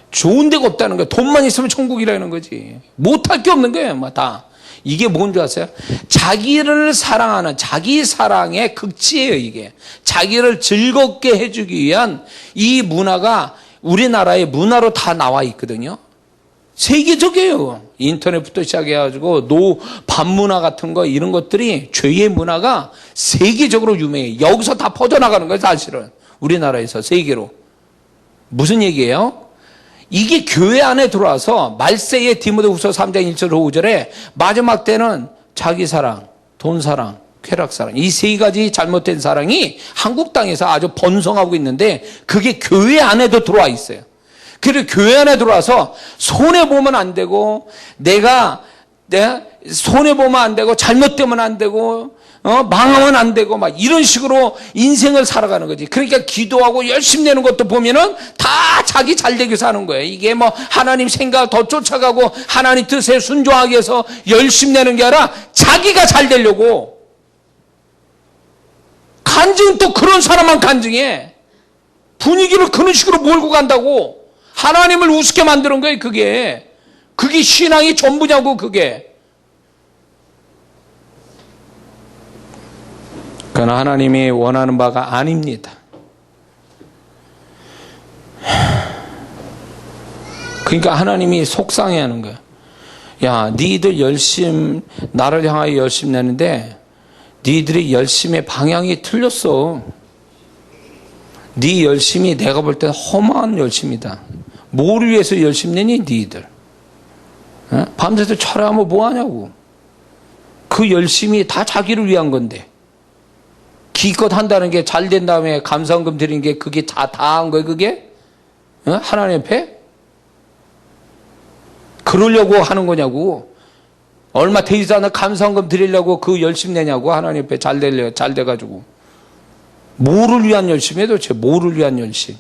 좋은 데가 없다는 거예요. 돈만 있으면 천국이라는 거지. 못할 게 없는 거예요. 다. 이게 뭔지 아세요? 자기를 사랑하는 자기 사랑의 극치예요. 이게 자기를 즐겁게 해주기 위한 이 문화가 우리나라의 문화로 다 나와 있거든요. 세계적이에요. 인터넷부터 시작해가지고 반문화 같은 거, 이런 것들이, 죄의 문화가 세계적으로 유명해요. 여기서 다 퍼져나가는 거예요. 사실은 우리나라에서 세계로. 무슨 얘기예요? 이게 교회 안에 들어와서 말세의 디모데후서 3장 1절 5절에 마지막 때는 자기 사랑, 돈 사랑, 쾌락 사랑, 이 세 가지 잘못된 사랑이 한국 땅에서 아주 번성하고 있는데 그게 교회 안에도 들어와 있어요. 그리고 교회 안에 들어와서 손해보면 안 되고, 내가 손해보면 안 되고, 잘못되면 안 되고, 망하면 안 되고, 막 이런 식으로 인생을 살아가는 거지. 그러니까 기도하고 열심히 내는 것도 보면은 다 자기 잘되기 위해서 하는 거예요. 이게 뭐 하나님 생각을 더 쫓아가고 하나님 뜻에 순종하기 위해서 열심히 내는 게 아니라 자기가 잘 되려고. 간증은 또 그런 사람만 간증해. 분위기를 그런 식으로 몰고 간다고. 하나님을 우습게 만드는 거예요. 그게 신앙이 전부냐고. 그게. 그러나 하나님이 원하는 바가 아닙니다. 그러니까 하나님이 속상해하는 거야. 야, 니들 나를 향하여 열심 내는데 니들이 열심의 방향이 틀렸어. 네 열심이 내가 볼 때 험한 열심이다. 뭐를 위해서 열심 내니 니들? 밤새서 철회하면 뭐하냐고. 그 열심이 다 자기를 위한 건데. 기껏 한다는 게 잘 된 다음에 감사헌금 드리는 게 그게 다 한 거예요, 그게? 하나님 앞에? 그러려고 하는 거냐고. 얼마 되지 않아 감사헌금 드리려고 그 열심 내냐고. 하나님 앞에 잘 돼가지고. 뭐를 위한 열심이에요, 도대체? 뭐를 위한 열심?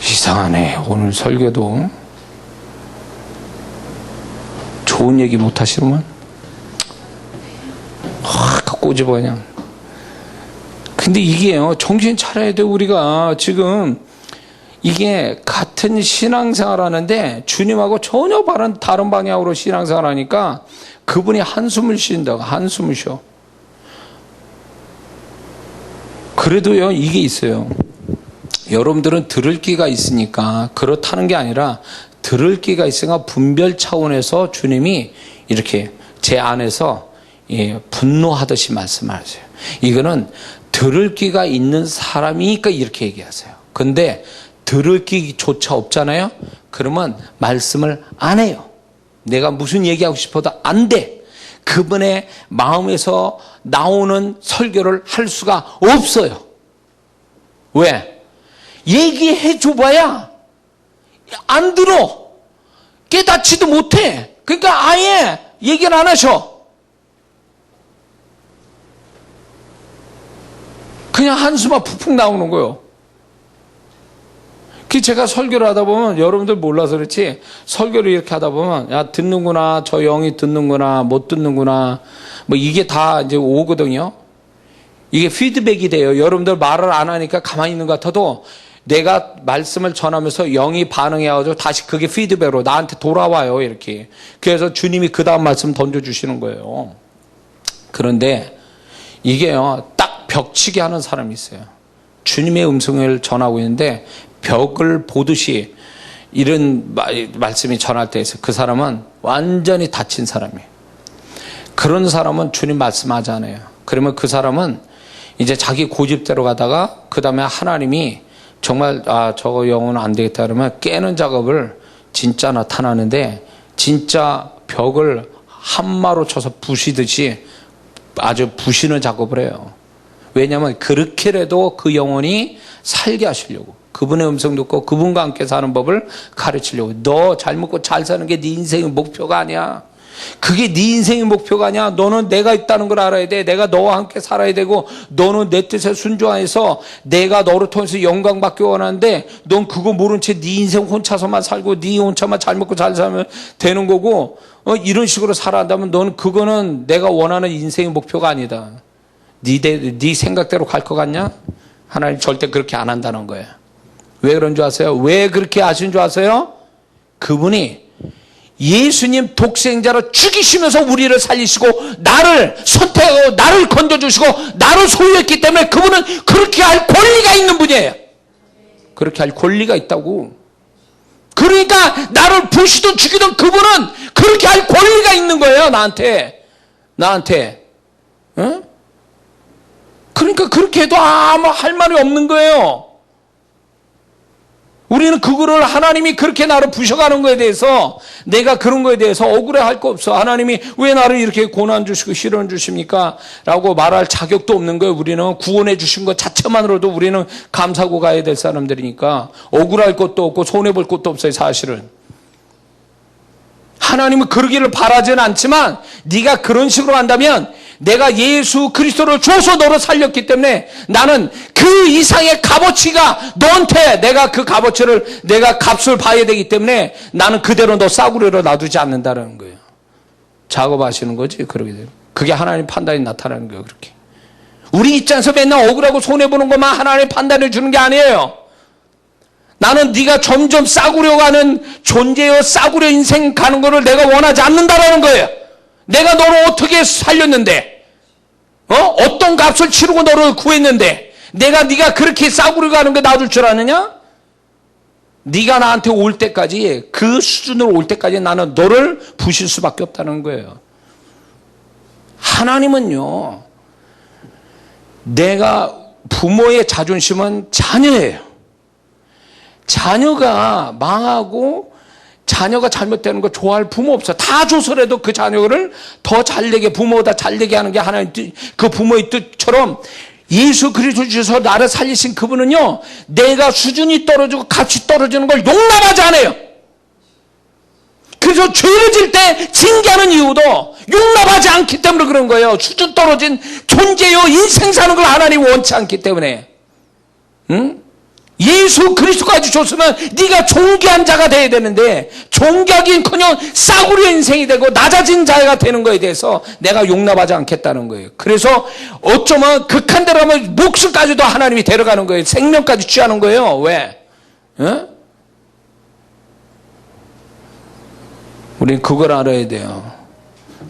이상하네. 오늘 설교도 좋은 얘기 못 하시면 꼬집어 그냥. 근데 이게요, 정신 차려야 돼. 우리가 지금 이게 같은 신앙생활 하는데 주님하고 전혀 다른 방향으로 신앙생활 하니까 그분이 한숨을 쉰다고. 한숨을 쉬어. 그래도요, 이게 있어요. 여러분들은 들을 기가 있으니까 그렇다는 게 아니라, 들을 기가 있으니까 분별 차원에서 주님이 이렇게 제 안에서 분노하듯이 말씀하세요. 이거는 들을 기가 있는 사람이니까 이렇게 얘기하세요. 근데 들을 기조차 없잖아요. 그러면 말씀을 안 해요. 내가 무슨 얘기하고 싶어도 안 돼. 그분의 마음에서 나오는 설교를 할 수가 없어요. 왜? 얘기해 줘봐야 안 들어. 깨닫지도 못해. 그러니까 아예 얘기를 안 하셔. 그냥 한숨만 푹푹 나오는 거예요. 제가 설교를 하다 보면, 여러분들 몰라서 그렇지, 설교를 이렇게 하다 보면, 야, 듣는구나, 저 영이 듣는구나, 못 듣는구나, 뭐 이게 다 이제 오거든요. 이게 피드백이 돼요. 여러분들 말을 안 하니까 가만히 있는 것 같아도 내가 말씀을 전하면서 영이 반응해가지고 다시 그게 피드백으로 나한테 돌아와요, 이렇게. 그래서 주님이 그 다음 말씀 던져주시는 거예요. 그런데 이게요, 딱 벽치게 하는 사람이 있어요. 주님의 음성을 전하고 있는데 벽을 보듯이 이런 말씀이 전할 때 있어요. 그 사람은 완전히 다친 사람이에요. 그런 사람은 주님 말씀하지 않아요. 그러면 그 사람은 이제 자기 고집대로 가다가 그 다음에 하나님이 정말 저거 영혼은 안 되겠다 그러면 깨는 작업을 진짜 나타나는데, 진짜 벽을 한마로 쳐서 부시듯이 아주 부시는 작업을 해요. 왜냐하면 그렇게라도 그 영혼이 살게 하시려고, 그분의 음성 듣고 그분과 함께 사는 법을 가르치려고. 너 잘 먹고 잘 사는 게 네 인생의 목표가 아니야. 그게 네 인생의 목표가 아니야. 너는 내가 있다는 걸 알아야 돼. 내가 너와 함께 살아야 되고, 너는 내 뜻에 순종해서 내가 너를 통해서 영광 받기 원하는데, 넌 그거 모른 채 네 인생 혼자서만 살고 네 혼자만 잘 먹고 잘 살면 되는 거고, 이런 식으로 살아간다면 너는 그거는 내가 원하는 인생의 목표가 아니다. 네 생각대로 갈 것 같냐? 하나님 절대 그렇게 안 한다는 거예요. 왜 그런 줄 아세요? 왜 그렇게 하신 줄 아세요? 그분이 예수님 독생자로 죽이시면서 우리를 살리시고 나를 선택하고 나를 건져주시고 나를 소유했기 때문에 그분은 그렇게 할 권리가 있는 분이에요. 그렇게 할 권리가 있다고. 그러니까 나를 부시든 죽이든 그분은 그렇게 할 권리가 있는 거예요. 나한테. 응? 그러니까 그렇게 해도 아무 할 말이 없는 거예요. 우리는 그거를, 하나님이 그렇게 나를 부셔가는 거에 대해서, 내가 그런 거에 대해서 억울해할 거 없어. 하나님이 왜 나를 이렇게 고난 주시고 시련 주십니까? 라고 말할 자격도 없는 거예요. 우리는 구원해 주신 것 자체만으로도 우리는 감사하고 가야 될 사람들이니까 억울할 것도 없고 손해볼 것도 없어요, 사실은. 하나님은 그러기를 바라지는 않지만 네가 그런 식으로 한다면, 내가 예수 그리스도를 줘서 너를 살렸기 때문에 나는 그 이상의 값어치가 너한테, 내가 그 값어치를, 내가 값을 봐야 되기 때문에 나는 그대로 너 싸구려로 놔두지 않는다는 거예요. 작업하시는 거지, 그러게 되면. 그게 하나님 판단이 나타나는 거예요, 그렇게. 우리 입장에서 맨날 억울하고 손해보는 것만 하나님 판단해 주는 게 아니에요. 나는 네가 점점 싸구려 가는 존재여, 싸구려 인생 가는 거를 내가 원하지 않는다라는 거예요. 내가 너를 어떻게 살렸는데, 어떤 값을 치르고 너를 구했는데, 네가 그렇게 싸구려 가는 거 놔둘 줄 아느냐? 네가 나한테 올 때까지, 그 수준으로 올 때까지 나는 너를 부실 수밖에 없다는 거예요. 하나님은요, 내가 부모의 자존심은 자녀예요. 자녀가 망하고 자녀가 잘못되는 거 좋아할 부모 없어. 다 줘서라도 그 자녀를 더 잘되게, 부모보다 잘되게 하는 게 하나님 뜻, 그 부모의 뜻처럼 예수 그리스도 주셔서 나를 살리신 그분은요, 내가 수준이 떨어지고 값이 떨어지는 걸 용납하지 않아요. 그래서 죄를 질 때 징계하는 이유도 용납하지 않기 때문에 그런 거예요. 수준 떨어진 존재요, 인생 사는 걸 하나님 원치 않기 때문에. 응? 예수 그리스도까지 줬으면 네가 존귀한 자가 돼야 되는데 존귀하긴커녕 싸구려 인생이 되고 낮아진 자가 되는 거에 대해서 내가 용납하지 않겠다는 거예요. 그래서 어쩌면 극한대로 하면 목숨까지도 하나님이 데려가는 거예요. 생명까지 취하는 거예요. 왜? 우린 그걸 알아야 돼요.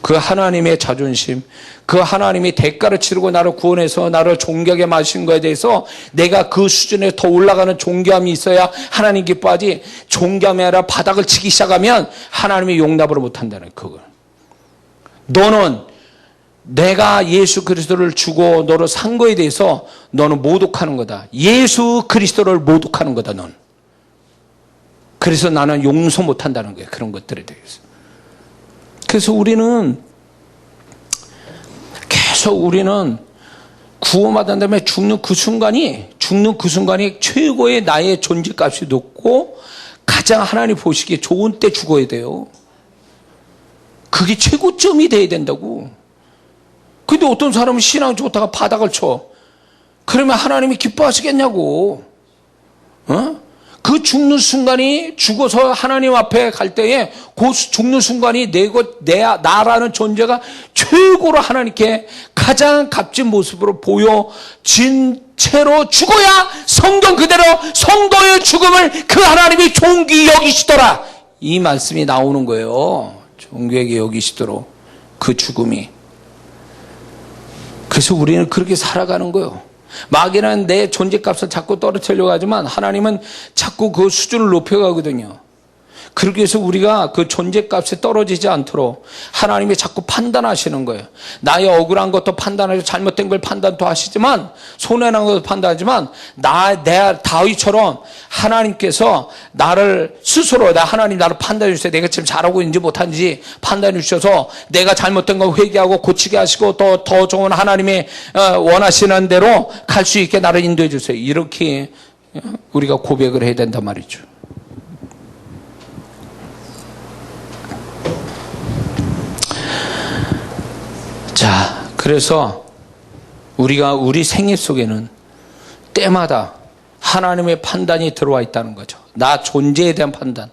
그 하나님의 자존심, 그 하나님이 대가를 치르고 나를 구원해서 나를 존귀하게 마신 거에 대해서 내가 그 수준에 더 올라가는 존귀함이 있어야 하나님 기뻐하지, 존귀함이 아니라 바닥을 치기 시작하면 하나님이 용납을 못한다는 그걸. 너는 내가 예수 그리스도를 주고 너를 산 거에 대해서 너는 모독하는 거다. 예수 그리스도를 모독하는 거다, 넌. 그래서 나는 용서 못한다는 거예요. 그런 것들에 대해서. 그래서 우리는 구원받은 다음에 죽는 그 순간이 최고의 나의 존재값이 높고 가장 하나님 보시기에 좋은 때 죽어야 돼요. 그게 최고점이 돼야 된다고. 근데 어떤 사람은 신앙 좋다가 바닥을 쳐. 그러면 하나님이 기뻐하시겠냐고. 그 죽는 순간이, 죽어서 하나님 앞에 갈 때에 그 죽는 순간이 나라는 존재가 최고로 하나님께 가장 값진 모습으로 보여진 채로 죽어야 성경 그대로 성도의 죽음을 그 하나님이 존귀히 여기시더라. 이 말씀이 나오는 거예요. 존귀하게 여기시도록 그 죽음이. 그래서 우리는 그렇게 살아가는 거예요. 마귀는 내 존재값을 자꾸 떨어뜨리려고 하지만 하나님은 자꾸 그 수준을 높여가거든요. 그렇게 해서 우리가 그 존재값이 떨어지지 않도록 하나님이 자꾸 판단하시는 거예요. 나의 억울한 것도 판단하시고 잘못된 걸 판단도 하시지만, 손해난 것도 판단하지만, 내 다윗처럼 하나님께서 나를 스스로, 하나님 나를 판단해 주세요. 내가 지금 잘하고 있는지 못하는지 판단해 주셔서 내가 잘못된 걸 회개하고 고치게 하시고 더 좋은 하나님의 원하시는 대로 갈 수 있게 나를 인도해 주세요. 이렇게 우리가 고백을 해야 된단 말이죠. 자, 그래서 우리가 우리 생애 속에는 때마다 하나님의 판단이 들어와 있다는 거죠. 나 존재에 대한 판단,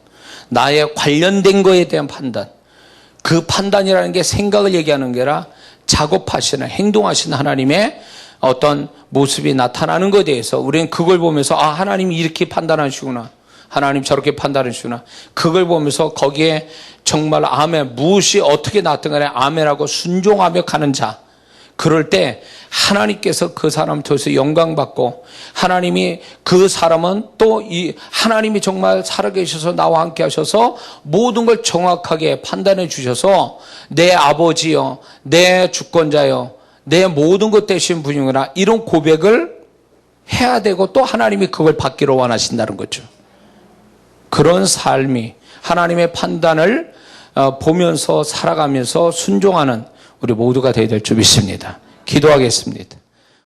나의 관련된 거에 대한 판단. 그 판단이라는 게 생각을 얘기하는 게 아니라 작업하시는, 행동하시는 하나님의 어떤 모습이 나타나는 것에 대해서 우리는 그걸 보면서 하나님이 이렇게 판단하시구나, 하나님 저렇게 판단하시구나, 그걸 보면서 거기에 정말 아멘, 무엇이 어떻게 나왔든 간에 아멘하고 순종하며 가는 자, 그럴 때 하나님께서 그 사람 통해서 영광받고, 하나님이 그 사람은 또 이 하나님이 정말 살아계셔서 나와 함께 하셔서 모든 걸 정확하게 판단해 주셔서 내 아버지요, 내 주권자요, 내 모든 것 되신 분이구나, 이런 고백을 해야 되고 또 하나님이 그걸 받기로 원하신다는 거죠. 그런 삶이 하나님의 판단을 보면서 살아가면서 순종하는 우리 모두가 되어야 될 줄 믿습니다. 기도하겠습니다.